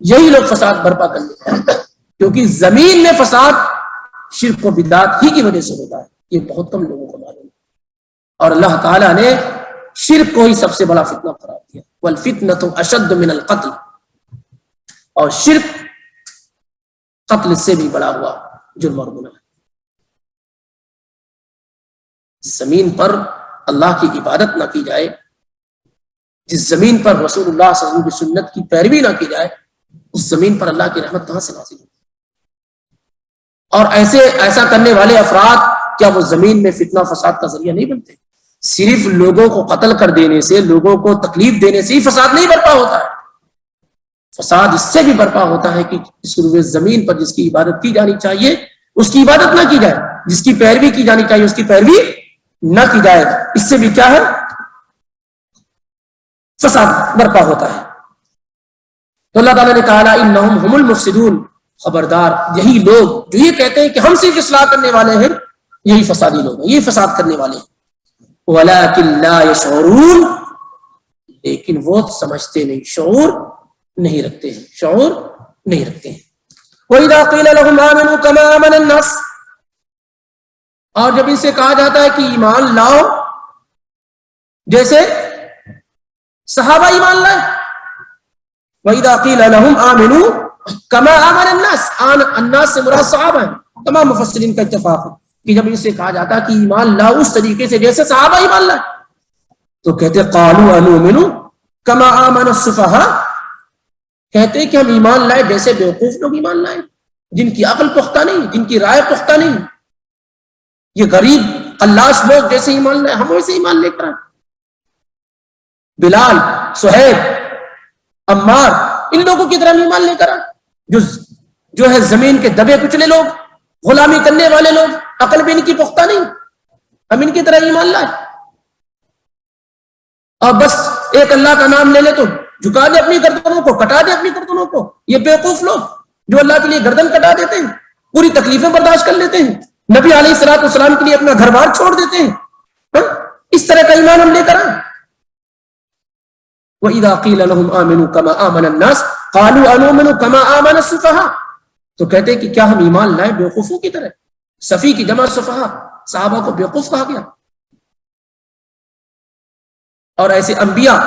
یہی لوگ فساد برپا کرنے ہیں. کیونکہ زمین میں فساد شرک و بدعت ہی کی وجہ سے ہوتا ہے. یہ بہت کم لوگوں کو معلوم ہے. اور اللہ تعالیٰ نے شرک کو ہی سب سے بڑا فتنہ قرار دیا. والفتنة اشد من القتل، اور شرک قتل سے بھی بڑا ہوا جرم اور گناہ. زمین پر اللہ کی عبادت نہ کی جائے، جس زمین پر رسول اللہ صلی اللہ علیہ وسلم کی سنت کی پیروی نہ کی جائے، اس زمین پر اللہ کی رحمت کہاں سے نازل ہوگی؟ اور ایسا کرنے والے افراد کیا وہ زمین میں فتنہ فساد کا ذریعہ نہیں بنتے؟ صرف لوگوں کو قتل کر دینے سے، لوگوں کو تکلیف دینے سے ہی فساد نہیں برپا ہوتا ہے. فساد اس سے بھی برپا ہوتا ہے کہ اس روئے زمین پر جس کی عبادت کی جانی چاہیے اس کی عبادت نہ کی جائے، جس کی پیروی کی جانی چاہیے اس کی پیروی نہ کی جائے. اس سے بھی کیا ہے؟ فساد برپا ہوتا ہے. تو اللہ تعالیٰ نے کہا انہم هم المفسدون، خبردار یہی لوگ جو یہ کہتے ہیں کہ ہم صرف اصلاح کرنے والے ہیں، یہی فسادی لوگ ہیں، یہی فساد کرنے والے ہیں. ولکن لا يشعرون، لیکن وہ سمجھتے نہیں، شعور نہیں رکھتے ہیں، شعور نہیں رکھتے ہیں. وَإِذَا قِيلَ لَهُمْ آمِنُوا كَمَا آمَنَ النَّاسُ، اور جب ان سے کہا جاتا ہے کہ ایمان لاؤ جیسے صحابہ ایمان لائے. وَإِذَا قِيلَ لَهُمْ آمِنُوا كَمَا آمَنَ النَّاسُ، الناس سے مراد صحابہ ہیں. تمام مفسرین کا اتفاق ہے کہ جب ان سے کہا جاتا ہے کہ ایمان لاؤ اس طریقے سے جیسے صحابہ ایمان لائے، تو کہتے قالوا انؤمن كما آمن السفهاء، کہتے ہیں کہ ہم ایمان لائے جیسے بیوقوف لوگ ایمان لائے، جن کی عقل پختہ نہیں، جن کی رائے پختہ نہیں. یہ غریب قلاش لوگ جیسے ایمان لائے ہم ویسے ایمان لے کر آئے. بلال، صہیب، عمار، ان لوگوں کی طرح ایمان لے کر آئے جو ہے زمین کے دبے کچلے لوگ، غلامی کرنے والے لوگ، عقل بھی ان کی پختہ نہیں، ہم ان کی طرح ایمان لائے. اور بس ایک اللہ کا نام لے لے تو جھکا دے اپنی گردنوں کو، کٹا دے اپنی گردنوں کو. یہ بیوقوف لوگ جو اللہ کے لیے گردن کٹا دیتے ہیں، پوری تکلیفیں برداشت کر لیتے ہیں، نبی علیہ الصلوۃ والسلام کے لیے اپنا گھر بار چھوڑ دیتے ہیں. اس طرح کا ایمان ہم لے کر آئے. وَإِذَا قِيلَ لَهُمْ آمِنُوا كَمَا آمَنَ النَّاسُ قَالُوا أَنُؤْمِنُ كَمَا آمَنَ السُّفَهَاءُ، تو کہتے ہیں کہ کیا ہم ایمان لائے بیوقوفوں کی طرح. صفی کی جمع صفحہ، صحابہ کو بیوقوف کہا گیا. اور ایسے انبیاء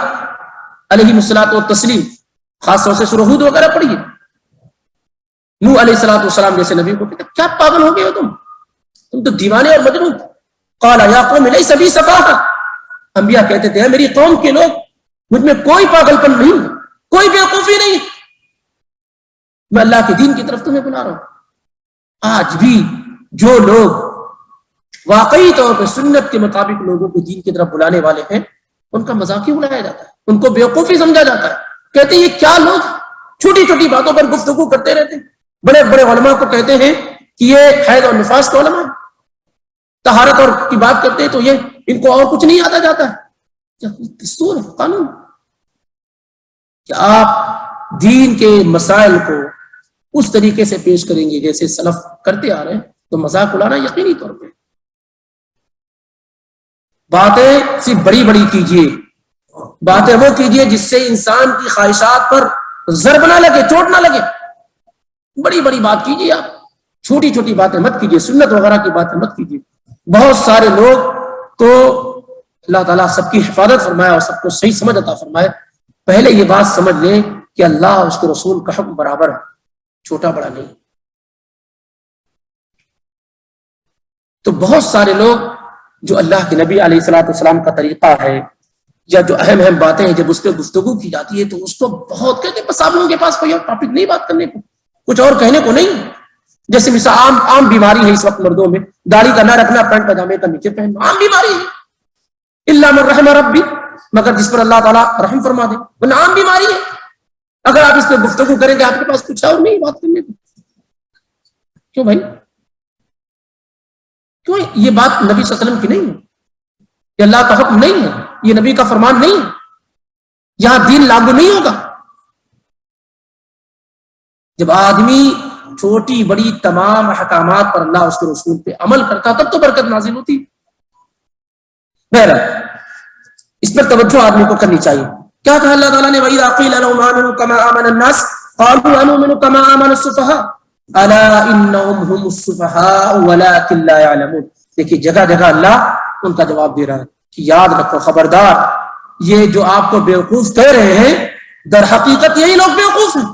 علیہ الصلوۃ والتسلیم، خاص طور سے سورہ ہود وغیرہ پڑھیے، نوح علیہ الصلوۃ والسلام جیسے نبی کو کہتے کیا پاگل ہو گئے ہو تم تو دیوانے اور مجنون. قال یا قوم لیس بی سفاہہ، انبیاء کہتے تھے میری قوم کے لوگ مجھ میں کوئی پاگل پن نہیں، کوئی بیوقوفی نہیں، میں اللہ کے دین کی طرف تمہیں بلا رہا ہوں. آج بھی جو لوگ واقعی طور پہ سنت کے مطابق لوگوں کو دین کی طرف بلانے والے ہیں، ان کا مذاق ہی اڑایا جاتا ہے، ان کو بیوقوفی سمجھا جاتا ہے. کہتے ہیں یہ کیا لوگ چھوٹی چھوٹی باتوں پر گفتگو کرتے رہتے ہیں. بڑے بڑے علماء کو کہتے ہیں کہ یہ حیض اور نفاس کے علماء، طہارت اور کی بات کرتے ہیں تو یہ ان کو اور کچھ نہیں آتا جاتا ہے. کیا دستور ہے، قانون؟ کہ آپ دین کے مسائل کو اس طریقے سے پیش کریں گے جیسے سلف کرتے آ رہے ہیں تو مذاق اڑانا یقینی طور پہ. باتیں صرف بڑی بڑی کیجیے، باتیں وہ کیجیے جس سے انسان کی خواہشات پر ضرب نہ لگے، چوٹ نہ لگے. بڑی بڑی بات کیجیے، آپ چھوٹی چھوٹی باتیں مت کیجیے، سنت وغیرہ کی باتیں مت کیجیے. بہت سارے لوگ تو اللہ تعالیٰ سب کی حفاظت فرمائے اور سب کو صحیح سمجھ عطا فرمائے، پہلے یہ بات سمجھ لیں کہ اللہ اور اس کے رسول کا حکم برابر ہے، چھوٹا بڑا نہیں. تو بہت سارے لوگ جو اللہ کے نبی علیہ الصلوۃ والسلام کا طریقہ ہے یا جو اہم اہم باتیں ہیں جب اس پہ گفتگو کی جاتی ہے تو اس کو بہت کہتے ہیں بس آپ لوگوں کے پاس کوئی اور ٹاپک نہیں بات کرنے کو، کچھ اور کہنے کو نہیں. جیسے مثال عام بیماری ہے اس وقت مردوں میں، داڑھی کا نہ رکھنا، پینٹ پاجامے کا نیچے پہننا، عام بیماری ہے. الا من رحم ربی، مگر جس پر اللہ تعالیٰ رحم فرما دے، ورنہ عام بیماری ہے. اگر آپ اس پہ گفتگو کریں گے آپ کے پاس کچھ اور نہیں بات کرنے کو. کیوں بھائی؟ کیوں یہ بات نبی صلی اللہ علیہ وسلم کی نہیں ہے، یہ اللہ کا حکم نہیں ہے، یہ نبی کا فرمان نہیں ہے، یہاں دین لاگو نہیں ہوگا. جب آدمی چھوٹی بڑی تمام احکامات پر اللہ اس کے رسول پہ عمل کرتا تب تو برکت نازل ہوتی. بہرحال اس پر توجہ آدمی کو کرنی چاہیے. کیا کہا اللہ تعالیٰ نے وَإِذَا قِيلَ لَهُمْ آمِنُوا كَمَا آمَنَ النَّاسُ قَالُوا أَنُؤْمِنُ كَمَا آمَنَ السُّفَهَاءُ أَلَا إِنَّهُمْ هُمُ السُّفَهَاءُ وَلَكِنْ لَا يَعْلَمُونَ. دیکھیے جگہ جگہ اللہ ان کا جواب دے رہا ہے کہ یاد رکھو، خبردار، یہ جو آپ کو بیوقوف کہہ رہے ہیں در حقیقت یہی لوگ بیوقوف ہیں،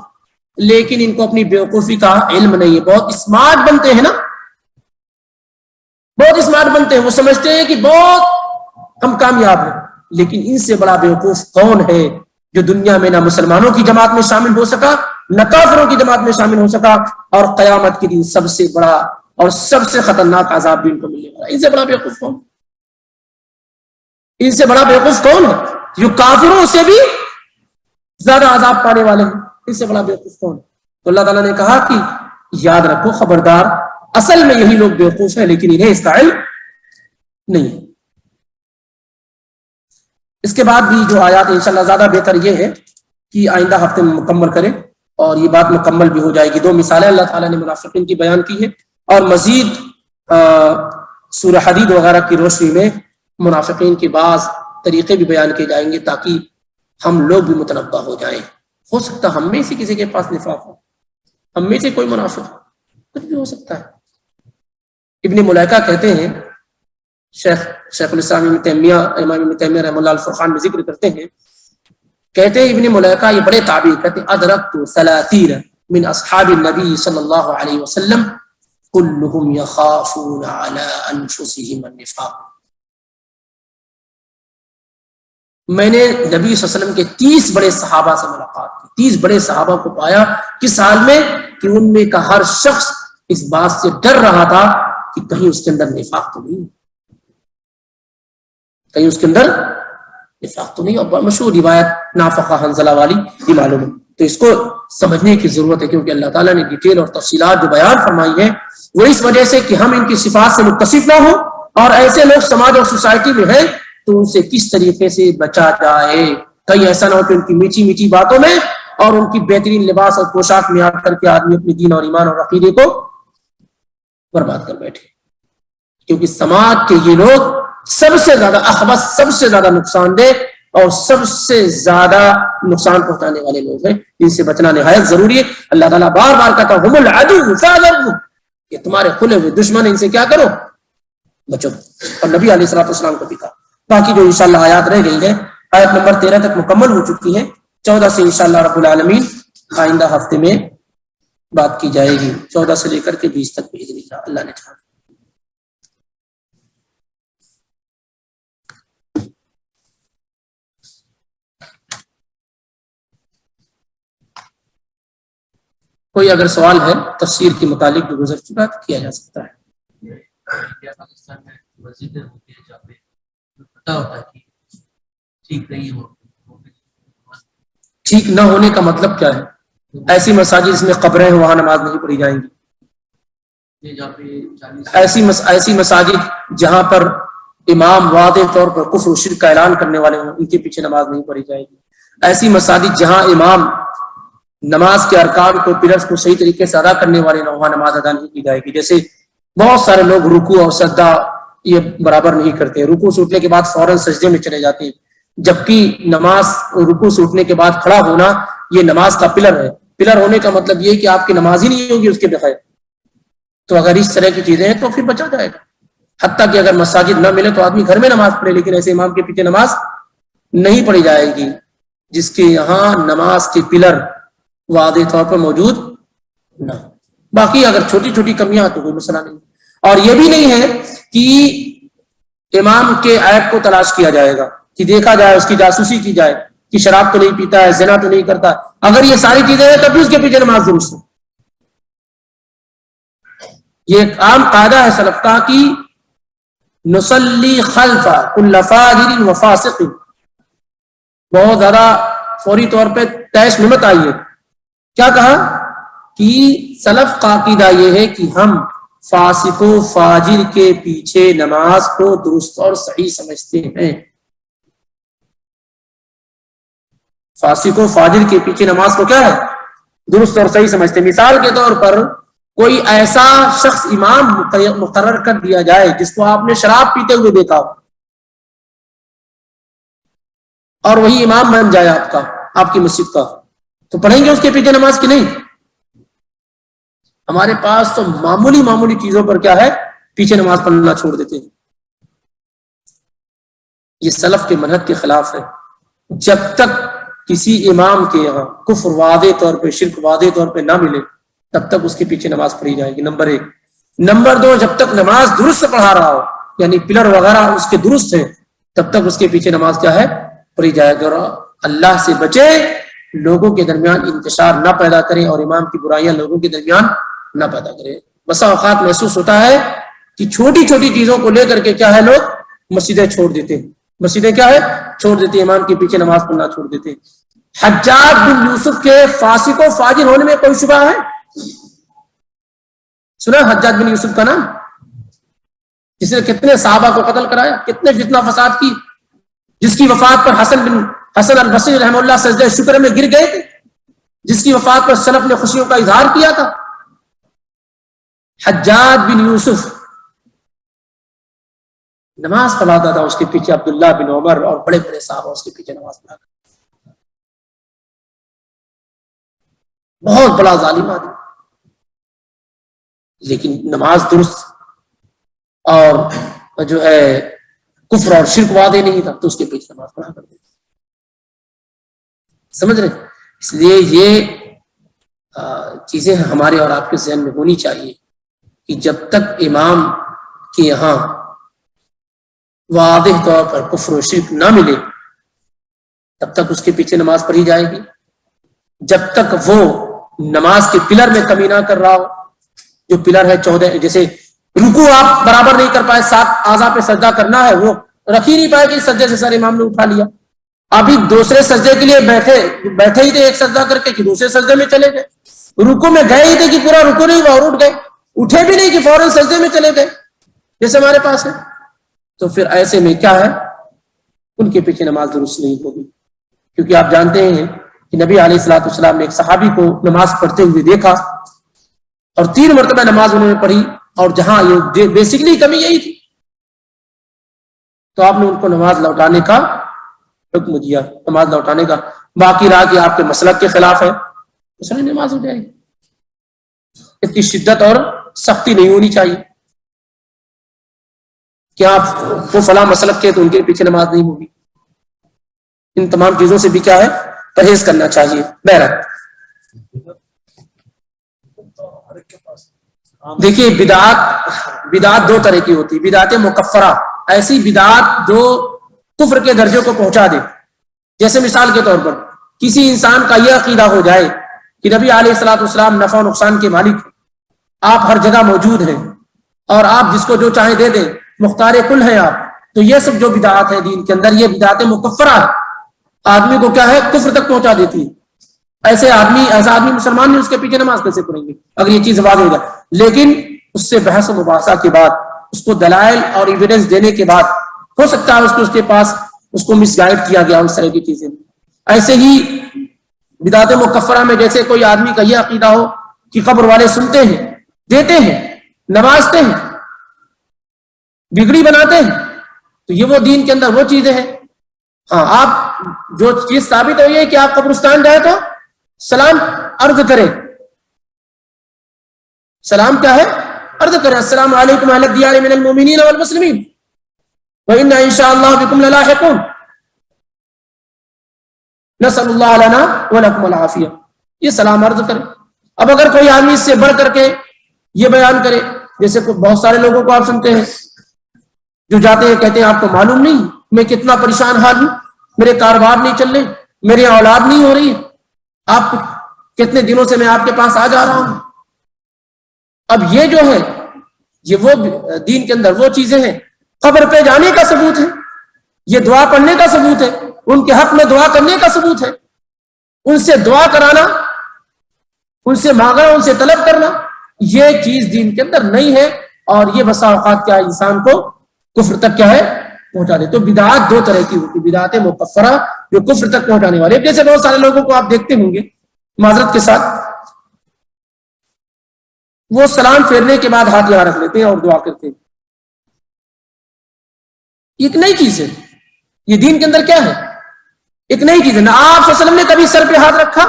لیکن ان کو اپنی بیوقوفی کا علم نہیں ہے. بہت اسمارٹ بنتے ہیں نا، بہت اسمارٹ بنتے ہیں، وہ سمجھتے ہیں کہ بہت ہم کامیاب ہیں، لیکن ان سے بڑا بیوقوف کون ہے جو دنیا میں نہ مسلمانوں کی جماعت میں شامل ہو سکا نہ کافروں کی جماعت میں شامل ہو سکا، اور قیامت کے دن سب سے بڑا اور سب سے خطرناک عذاب بھی ان کو ملنے والا. ان سے بڑا بیوقوف کون؟ ان سے بڑا بیوقوف کون ہے جو کافروں سے بھی زیادہ عذاب پانے والے ہیں؟ ان سے بڑا بیوقوف کون؟ تو اللہ تعالیٰ نے کہا کہ یاد رکھو، خبردار، اصل میں یہی لوگ بیوقوف ہیں لیکن انہیں اس کا علم نہیں. اس کے بعد بھی جو آیات انشاءاللہ زیادہ بہتر یہ ہے کہ آئندہ ہفتے میں مکمل کریں اور یہ بات مکمل بھی ہو جائے گی. 2 مثالیں اللہ تعالیٰ نے منافقین کی بیان کی ہے اور مزید سورہ حدید وغیرہ کی روشنی میں منافقین کے بعض طریقے بھی بیان کیے جائیں گے تاکہ ہم لوگ بھی متنبہ ہو جائیں. ہو سکتا ہے ہم میں سے کسی کے پاس نفاق ہو، ہم میں سے کوئی منافق ہو، کچھ بھی ہو سکتا ہے. ابن ملیکہ کہتے ہیں، شیخ الاسلام ابن تیمیہ، امام ابن تیمیہ رحمہ اللہ الفرقان میں ذکر کرتے ہیں، کہتے ہیں ابن ملیکہ یہ بڑے تعبیر کہتے ہیں، ادرکت 30 من اصحاب النبی صلی اللہ علیہ وسلم كلهم يخافون على انفسهم النفاق. میں نے نبی صلی اللہ علیہ وسلم کے 30 بڑے صحابہ سے ملاقات کی، 30 بڑے صحابہ کو پایا کس حال میں کہ ان میں کا ہر شخص اس بات سے ڈر رہا تھا کہ کہیں اس کے اندر نفاق تو نہیں، کہیں اس کے اندر نفاق تو نہیں. اور مشہور روایت نافقہ حنظلہ والی یہ معلوم ہے. تو اس کو سمجھنے کی ضرورت ہے کیونکہ اللہ تعالیٰ نے ڈیٹیل اور تفصیلات جو بیان فرمائی ہیں وہ اس وجہ سے کہ ہم ان کی صفات سے متصف نہ ہوں، اور ایسے لوگ سماج اور سوسائٹی میں ہیں تو ان سے کس طریقے سے بچا جائے. کہیں ایسا نہ ہو کہ ان کی میٹھی میٹھی باتوں میں اور ان کی بہترین لباس اور پوشاک میں آ کر کے آدمی اپنی دین اور ایمان اور عقیدے کو برباد کر بیٹھے. کیونکہ سماج کے یہ لوگ سب سے زیادہ اخبث، سب سے زیادہ نقصان دہ اور سب سے زیادہ نقصان پہنچانے والے لوگ ہیں. ان سے بچنا نہایت ضروری ہے. اللہ تعالیٰ بار بار کہتا ہے ہم العدو فاحذرهم، یہ تمہارے کھلے ہوئے دشمن، ان سے کیا کرو؟ بچو. اور نبی علیہ الصلوۃ والسلام کو بھی کہا. باقی جو انشاءاللہ آیات رہ گئی ہیں، آیت نمبر 13 تک مکمل ہو چکی ہے، 14 سے انشاءاللہ رب العالمین آئندہ ہفتے میں بات کی جائے گی، 14 سے لے کر کے 20 تک باذن اللہ، اللہ نے چاہا. کوئی اگر سوال ہے تفسیر کے متعلق جو گزر چکا تو کیا جا سکتا ہے. پاکستان میں مسجدیں ہوتی ہیں جہاں پہ پتہ ہوتا ہے کہ ٹھیک نہیں ہو، ٹھیک نہ ہونے کا مطلب کیا ہے؟ ایسی مساجد جس میں قبریں ہیں وہاں نماز نہیں پڑھی جائیں گی. ایسی مساجد جہاں پر امام واضح طور پر کفر و شرک کا اعلان کرنے والے ہوں ان کے پیچھے نماز نہیں پڑھی جائے گی. ایسی مساجد جہاں امام نماز کے ارکان کو، پلرز کو صحیح طریقے سے ادا کرنے والے نہ وہاں نماز ادا نہیں کی جائے گی. جیسے بہت سارے لوگ رکوع اور سجدہ یہ برابر نہیں کرتے، رکوع سے اٹھنے کے بعد فوراً سجدے میں چلے جاتے ہیں، جبکہ نماز رکوع سے اٹھنے کے بعد کھڑا ہونا یہ نماز کا پلر ہے. پلر ہونے کا مطلب یہ کہ آپ کی نماز ہی نہیں ہوگی اس کے بغیر. تو اگر اس طرح کی چیزیں ہیں تو پھر بچا جائے گا. حتیٰ کہ اگر مساجد نہ ملے تو آدمی گھر میں نماز پڑھے، لیکن ایسے امام کے پیچھے نماز نہیں پڑھی جائے گی جس کے یہاں نماز کے پلر واضح طور پر موجود نہ. باقی اگر چھوٹی چھوٹی کمیاں تو کوئی مسئلہ نہیں. اور یہ بھی نہیں ہے کہ امام کے عیب کو تلاش کیا جائے گا، کہ دیکھا جائے، اس کی جاسوسی کی جائے کہ شراب تو نہیں پیتا ہے، زنا تو نہیں کرتا. اگر یہ ساری چیزیں ہیں تب بھی اس کے پیچھے نماز درست ہے. یہ ایک عام قاعدہ ہے سلف کا کہ نصلی خلف کل فاجر و فاسق. بہت زیادہ فوری طور پہ تیش میں مت آئیے. کیا کہا کہ سلف کا عقیدہ یہ ہے کہ ہم فاسق و فاجر کے پیچھے نماز کو درست اور صحیح سمجھتے ہیں. فاسق و فاجر کے پیچھے نماز کو کیا ہے؟ درست اور صحیح سمجھتے ہیں. مثال کے طور پر کوئی ایسا شخص امام مقرر کر دیا جائے جس کو آپ نے شراب پیتے ہوئے دیکھا ہو اور وہی امام بن جائے آپ کی مسجد کا, تو پڑھیں گے اس کے پیچھے نماز کی نہیں؟ ہمارے پاس تو معمولی چیزوں پر کیا ہے, پیچھے نماز پڑھنا چھوڑ دیتے ہیں. یہ سلف کے منہج کے خلاف ہے. جب تک کسی امام کے یہاں کفر واضح طور پہ, شرک واضح طور پہ نہ ملے تب تک اس کے پیچھے نماز پڑھی جائے گی, نمبر 1. نمبر 2, جب تک نماز درست پڑھا رہا ہو, یعنی پلر وغیرہ اس کے درست ہیں, تب تک اس کے پیچھے نماز کیا ہے, پڑھی جائے گی. اور اللہ سے بچے, لوگوں کے درمیان انتشار نہ پیدا کریں اور امام کی برائیاں لوگوں کے درمیان نہ پیدا کریں. بسا اوقات محسوس ہوتا ہے کہ چھوٹی چیزوں کو لے کر کے کیا ہے, لوگ مسجدیں چھوڑ دیتے ہیں, مسجدیں کیا ہے چھوڑ دیتے ہیں, امام کے پیچھے نماز پڑھنا چھوڑ دیتے ہیں. حجاج بن یوسف کے فاسق و فاجر ہونے میں کوئی شبہ ہے؟ سنا حجاج بن یوسف کا نام, جس نے کتنے صحابہ کو قتل کرایا, کتنے فتنہ فساد کی, جس کی وفات پر حسن البصری رحمہ اللہ سجدہ شکر میں گر گئے تھے, جس کی وفات پر سلف نے خوشیوں کا اظہار کیا تھا. حجاج بن یوسف نماز پڑھاتا تھا, اس کے پیچھے عبداللہ بن عمر اور بڑے بڑے صحابہ اس کے پیچھے نماز پڑھاتا. بہت بڑا ظالم آدمی, لیکن نماز درست اور جو ہے کفر اور شرک واضح نہیں تھا تو اس کے پیچھے نماز پڑھا کرتے. سمجھ رہے؟ اس لیے یہ چیزیں ہمارے اور آپ کے ذہن میں ہونی چاہیے کہ جب تک امام کے یہاں واضح طور پر کفر و شرک نہ ملے تب تک اس کے پیچھے نماز پڑھی جائے گی. جب تک وہ نماز کے پلر میں کمی نہ کر رہا ہو, جو پلر ہے 14, جیسے رکوع آپ برابر نہیں کر پائے, 7 اعضاء پہ سجدہ کرنا ہے, وہ رکھ ہی نہیں پائے کہ سجدے سے سر امام نے اٹھا لیا, ابھی دوسرے سجدے کے لیے بیٹھے ہی تھے ایک سجدہ کر کے کہ دوسرے سجدے میں چلے گئے, رکوع میں گئے ہی تھے کہ پورا رکوع نہیں ہوا اور اٹھ گئے, اٹھے بھی نہیں کہ فوراً سجدے میں چلے گئے جیسے ہمارے پاس ہے. تو پھر ایسے میں کیا ہے, ان کے پیچھے نماز درست نہیں ہوگی. کیونکہ آپ جانتے ہیں کہ نبی علیہ الصلوۃ والسلام نے ایک صحابی کو نماز پڑھتے ہوئے دیکھا اور 3 مرتبہ نماز انہوں نے پڑھی, اور جہاں یہ بیسکلی کمی یہی تھی تو آپ نے ان کو نماز لوٹانے کا حکم دیا, نماز لوٹانے کا. باقی رہا کہ آپ کے مسلک کے خلاف ہے, اس نے نماز ہو جائے گی. اتنی شدت اور سختی نہیں ہونی چاہیے کہ آپ وہ فلاں مسلک کے تو ان کے پیچھے نماز نہیں ہوگی. ان تمام چیزوں سے بھی کیا ہے, پرہیز کرنا چاہیے. بہرحال دیکھیے, بدعات 2 طرح کی ہوتی ہے. بدعت مکفرہ, ایسی بدعات جو کفر کے درجے کو پہنچا دے. جیسے مثال کے طور پر کسی انسان کا یہ عقیدہ ہو جائے کہ نبی علیہ الصلوۃ والسلام نفع و نقصان کے مالک, آپ ہر جگہ موجود ہیں اور آپ جس کو جو چاہیں دے دیں, مختار کل ہیں آپ, تو یہ سب جو بدعات ہیں دین کے اندر, یہ بدعت مکفرہ آدمی کو کیا ہے, کفر تک پہنچا دیتی ہے. ایسا آدمی مسلمان نہیں, اس کے پیچھے نماز کیسے پڑھیں گے اگر یہ چیز واضح ہو جائے. لیکن اس سے بحث و مباحثہ کے بعد, اس کو دلائل اور ایویڈنس دینے کے بعد, ہو سکتا ہے اس کے پاس اس کو مس گائیڈ کیا گیا اس طرح کی چیزیں. ایسے ہی بدعت مکفرہ میں جیسے کوئی آدمی کا یہ عقیدہ ہو کہ قبر والے سنتے ہیں, دیتے ہیں, نوازتے ہیں, بگڑی بناتے ہیں, تو یہ وہ دین کے اندر وہ چیزیں ہیں. ہاں, آپ جو چیز ثابت ہوئی ہے کہ آپ قبرستان جائے تو سلام عرض کریں. سلام کیا ہے, عرض کریں, السلام علیکم اہل الدیار من المؤمنین والمسلمین وَإِنَّا إِنشَاءَ اللَّهُ بِكُمْ لَلَاحِقُونَ نسأل اللہ لنا ولکم العافیہ. یہ سلام عرض کریں. اب اگر کوئی آدمی اس سے بڑھ کر کے یہ بیان کرے, جیسے بہت سارے لوگوں کو آپ سنتے ہیں جو جاتے ہیں کہتے ہیں آپ کو معلوم نہیں میں کتنا پریشان حال ہوں, میرے کاروبار نہیں چل رہے, میری اولاد نہیں ہو رہی, آپ کتنے دنوں سے میں آپ کے پاس آ جا رہا ہوں. اب یہ جو ہے یہ وہ دین کے اندر وہ چیزیں ہیں, قبر پہ جانے کا ثبوت ہے, یہ دعا پڑھنے کا ثبوت ہے, ان کے حق میں دعا کرنے کا ثبوت ہے, ان سے دعا کرانا, ان سے مانگنا, ان سے طلب کرنا, یہ چیز دین کے اندر نہیں ہے. اور یہ بسا اوقات کیا انسان کو کفر تک کیا ہے پہنچا دے. تو بدعات 2 طرح کی ہوتی, بدعت مکفرہ جو کفر تک پہنچانے والے, جیسے بہت سارے لوگوں کو آپ دیکھتے ہوں گے معذرت کے ساتھ وہ سلام پھیرنے کے بعد ہاتھ یہاں رکھ لیتے ہیں اور دعا کرتے ہیں. یہ ایک نئی چیز ہے. یہ دین کے اندر کیا ہے؟ ایک نئی چیز ہے. نہ آپ صلی اللہ علیہ وسلم نے کبھی سر پہ ہاتھ رکھا,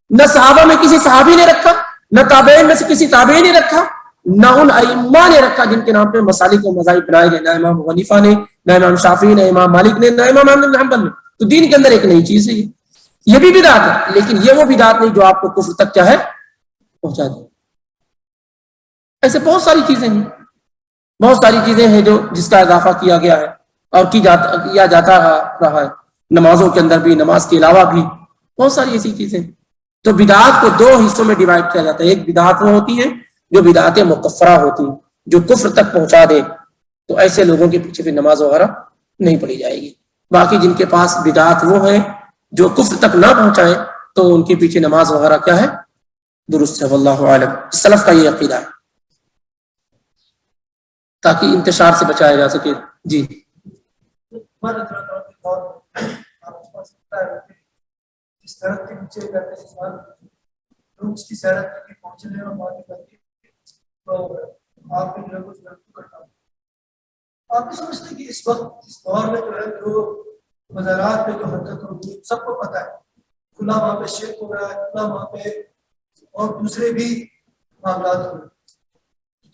نہ صحابہ میں کسی صحابی نے رکھا, نہ تابعین میں سے کسی تابعی نے رکھا, نہ ان ائمہ نے رکھا جن کے نام پہ مسالک و مذاہب بنائے گئے, نہ امام حنیفہ نے, نہ امام شافعی, نہ امام مالک نے, نہ امام احمد بن حنبل نے. تو دین کے اندر ایک نئی چیز ہے. یہ بھی بدعت ہے, لیکن یہ وہ بدعت نہیں جو آپ کو کفر تک کیا ہے پہنچا دے. ایسے بہت ساری چیزیں ہیں, بہت ساری چیزیں ہیں جو جس کا اضافہ کیا گیا ہے اور کیا جاتا رہا ہے. نمازوں کے اندر بھی, نماز کے علاوہ بھی بہت ساری ایسی چیزیں. تو بدعات کو دو حصوں میں ڈیوائڈ کیا جاتا ہے. ایک بدعات وہ ہوتی ہیں جو بدعات مکفرہ ہوتی ہیں, جو کفر تک پہنچا دے, تو ایسے لوگوں کے پیچھے بھی نماز وغیرہ نہیں پڑھی جائے گی. باقی جن کے پاس بدعات وہ ہیں جو کفر تک نہ پہنچائے, تو ان کے پیچھے نماز وغیرہ کیا ہے, درست ہے. واللہ عالم. سلف کا یہ عقیدہ ہے تاکہ انتشار سے بچایا جا سکے. جی اس درخت کے نیچے بیٹھے سوال لوگ اس کی سیرت کر کے پہنچنے اور باتیں کر کے تو آپ کے جو کچھ غلطی کرتا ہوں. آپ بھی سمجھتے کہ اس وقت اس دور میں جو ہے جو مزارات پہ جو حرکت ہوگی سب کو پتہ ہے, کھلا وہاں پہ شرک ہو رہا ہے, کھلا وہاں پہ اور دوسرے بھی معاملات ہو رہے ہیں.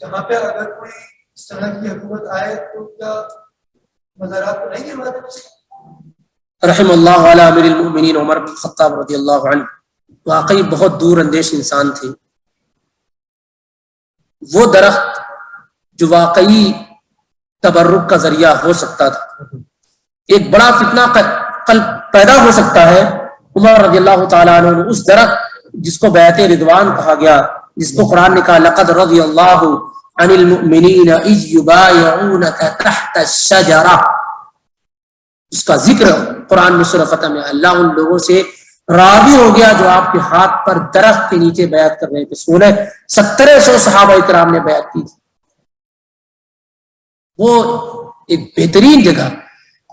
جہاں پہ اگر کوئی اس طرح کی حکومت آئے تو کیا مزارات کو نہیں گرواتے؟ رحم اللہ علی امیر المؤمنین عمر بن خطاب رضی اللہ عنہ واقعی بہت دور اندیش انسان تھے. وہ درخت جو واقعی تبرک کا ذریعہ ہو سکتا تھا, ایک بڑا فتنہ قلب پیدا ہو سکتا ہے, عمر رضی اللہ تعالیٰ عنہ نے اس درخت جس کو بیعت رضوان کہا گیا, جس کو قرآن نے کہا لقد رضی اللہ عن المؤمنین اذ یبایعونک تحت الشجرہ, اس کا ذکر قرآن میں سورہ فتح میں. اللہ ان لوگوں سے راضی ہو گیا جو آپ کے ہاتھ پر درخت کے نیچے بیعت کر رہے تھے. 1700 صحابہ کرام نے بیعت کی تھی. وہ ایک بہترین جگہ,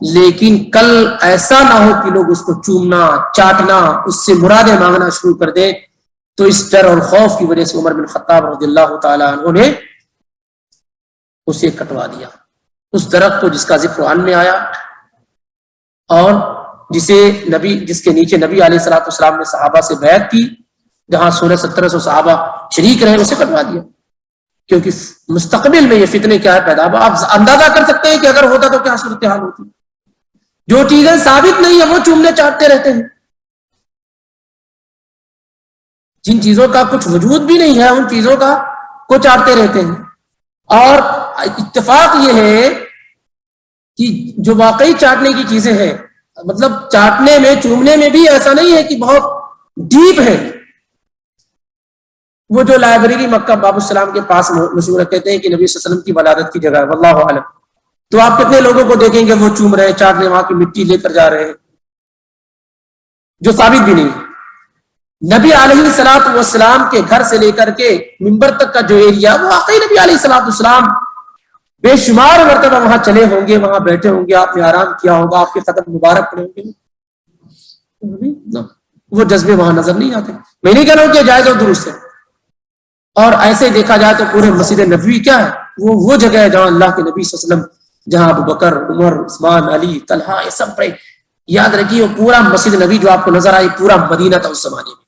لیکن کل ایسا نہ ہو کہ لوگ اس کو چومنا, چاٹنا, اس سے مرادیں مانگنا شروع کر دیں. تو اس ڈر اور خوف کی وجہ سے عمر بن خطاب رضی اللہ تعالیٰ عنہ نے اسے کٹوا دیا, اس درخت کو جس کا ذکر قرآن میں آیا اور جس کے نیچے نبی علیہ الصلوۃ والسلام نے صحابہ سے بیعت کی, جہاں 1700 صحابہ شریک رہے, اسے کٹوا دیا. کیونکہ مستقبل میں یہ فتنے کیا ہے پیدا, آپ اندازہ کر سکتے ہیں کہ اگر ہوتا تو کیا صورتحال ہوتی. جو چیزیں ثابت نہیں ہیں وہ چومنے چاٹتے رہتے ہیں, جن چیزوں کا کچھ وجود بھی نہیں ہے ان چیزوں کا کو چاٹتے رہتے ہیں. اور اتفاق یہ ہے کہ جو واقعی چاٹنے کی چیزیں ہیں, مطلب چاٹنے میں چومنے میں بھی ایسا نہیں ہے کہ بہت ڈیپ ہے. وہ جو لائبریری مکہ باب السلام کے پاس مشہور کہتے ہیں کہ نبی صلی اللہ علیہ وسلم کی ولادت کی جگہ ہے, واللہ اعلم. تو آپ کتنے لوگوں کو دیکھیں گے وہ چوم رہے ہیں, چاٹ رہے, وہاں کی مٹی لے کر جا رہے ہیں, جو ثابت بھی نہیں. نبی علیہ الصلوۃ والسلام کے گھر سے لے کر کے منبر تک کا جو ایریا, وہ واقعی نبی علیہ الصلوۃ والسلام بے شمار مرتبہ وہاں چلے ہوں گے, وہاں بیٹھے ہوں گے, آپ نے آرام کیا ہوگا, آپ کے قدم مبارک پڑے ہوں گے. وہ جذبے وہاں نظر نہیں آتے. میں نہیں کہہ رہا ہوں کہ جائز اور درست ہے. اور ایسے دیکھا جائے تو پورے مسجد نبوی کیا ہے, وہ جگہ ہے جہاں اللہ کے نبی صلی اللہ علیہ وسلم, جہاں ابو بکر, عمر, عثمان, علی, طلحہ, یہ سب پڑے. یاد رکھیے وہ پورا مسجد نبی جو آپ کو نظر آئی, پورا مدینہ تھا اس زمانے میں,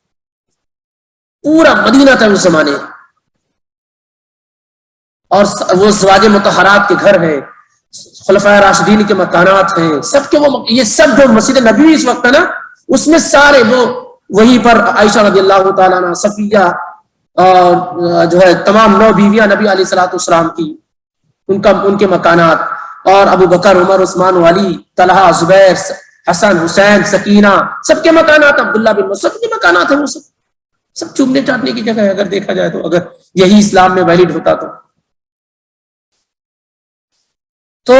پورا مدینہ تھا اس زمانے میں. اور وہ ازواج مطہرات کے گھر ہیں, خلفائے راشدین کے مکانات ہیں, سب کے وہ یہ سب جو مسجد نبوی اس وقت ہے نا, اس میں سارے وہ وہیں پر عائشہ رضی اللہ تعالیٰ عنہ, صفیہ اور جو ہے تمام 9 بیویاں نبی علیہ الصلوۃ والسلام کی, ان کے مکانات, اور ابو بکر, عمر, عثمان, علی, طلحہ, زبیر, حسن, حسین, سکینہ, سب کے مکانات, عبداللہ بن مسعود کے مکانات ہیں. وہ سب چومنے چاٹنے کی جگہ ہے اگر دیکھا جائے تو, اگر یہی اسلام میں ویلڈ ہوتا تو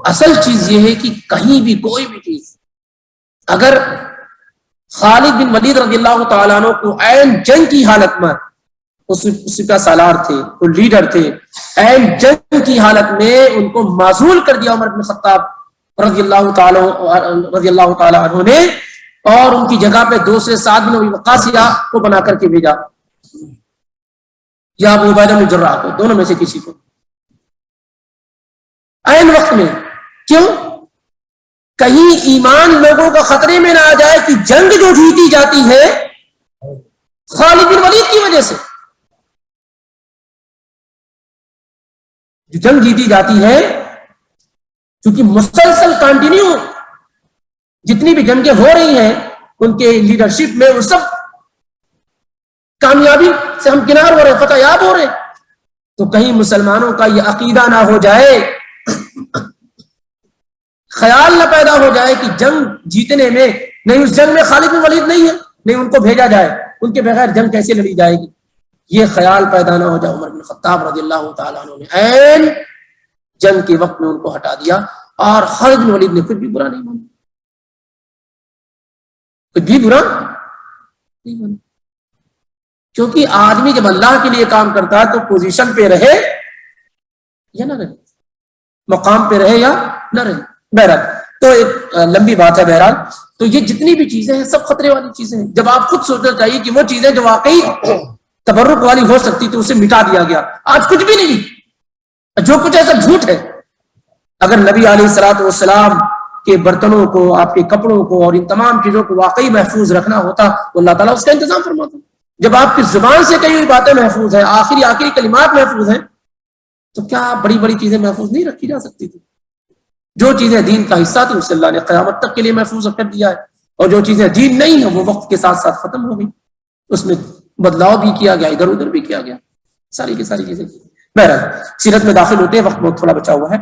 اصل چیز یہ ہے کہ کہیں بھی کوئی بھی چیز, اگر خالد بن ولید رضی اللہ تعالیٰ عنہ کو عین جنگ کی حالت میں, اسی کا سالار تھے, وہ لیڈر تھے, عین جنگ کی حالت میں ان کو معزول کر دیا عمر بن خطاب رضی اللہ تعالیٰ عنہ نے, اور ان کی جگہ پہ دوسرے سعد بن ابی وقاص کو بنا کر کے بھیجا یا ابو عبیدہ بن جراح کو, دونوں میں سے کسی کو عین وقت میں. کیوں؟ کہیں ایمان لوگوں کا خطرے میں نہ آ جائے کہ جنگ جو جیتی جاتی ہے خالد بن ولید کی وجہ سے, جو جنگ جیتی جاتی ہے کیونکہ مسلسل کنٹینیو جتنی بھی جنگیں ہو رہی ہیں ان کے لیڈرشپ میں وہ سب کامیابی سے ہم کنار ہو رہے, فتح یاب ہو رہے, تو کہیں مسلمانوں کا یہ عقیدہ نہ ہو جائے, خیال نہ پیدا ہو جائے کہ جنگ جیتنے میں نہیں, اس جنگ میں خالد بن ولید نہیں ہے, نہیں ان کو بھیجا جائے, ان کے بغیر جنگ کیسے لڑی جائے گی, یہ خیال پیدا نہ ہو جائے. عمر بن خطاب رضی اللہ تعالیٰ عنہ نے عین جنگ کے وقت میں ان کو ہٹا دیا, اور خالد بن ولید نے کچھ بھی برا نہیں مانا, کچھ بھی برا نہیں مانا. کیونکہ آدمی جب اللہ کے لیے کام کرتا ہے تو پوزیشن پہ رہے یا نہ رہے, مقام پہ رہے یا نہ رہے. بہرحال تو ایک لمبی بات ہے. بہرحال تو یہ جتنی بھی چیزیں ہیں سب خطرے والی چیزیں ہیں. جب آپ خود سوچنا چاہیے کہ وہ چیزیں جو واقعی تبرک والی ہو سکتی تو اسے مٹا دیا گیا, آج کچھ بھی نہیں, جو کچھ ہے سب جھوٹ ہے. اگر نبی علیہ الصلوۃ والسلام کے برتنوں کو, آپ کے کپڑوں کو اور ان تمام چیزوں کو واقعی محفوظ رکھنا ہوتا تو اللہ تعالیٰ اس کا انتظام فرماتا. جب آپ کی زبان سے کئی ہوئی باتیں محفوظ ہیں, آخری کلمات محفوظ ہیں, تو کیا بڑی بڑی چیزیں محفوظ نہیں رکھی جا سکتی تھی؟ جو چیزیں دین کا حصہ تھی اسے اللہ نے قیامت تک کے لیے محفوظ کر دیا ہے, اور جو چیزیں دین نہیں ہیں وہ وقت کے ساتھ ساتھ ختم ہو گئی, اس میں بدلاؤ بھی کیا گیا, ادھر ادھر بھی کیا گیا, ساری کی ساری چیزیں. بہرحال سیرت میں داخل ہوتے ہیں, وقت بہت تھوڑا بچا ہوا ہے.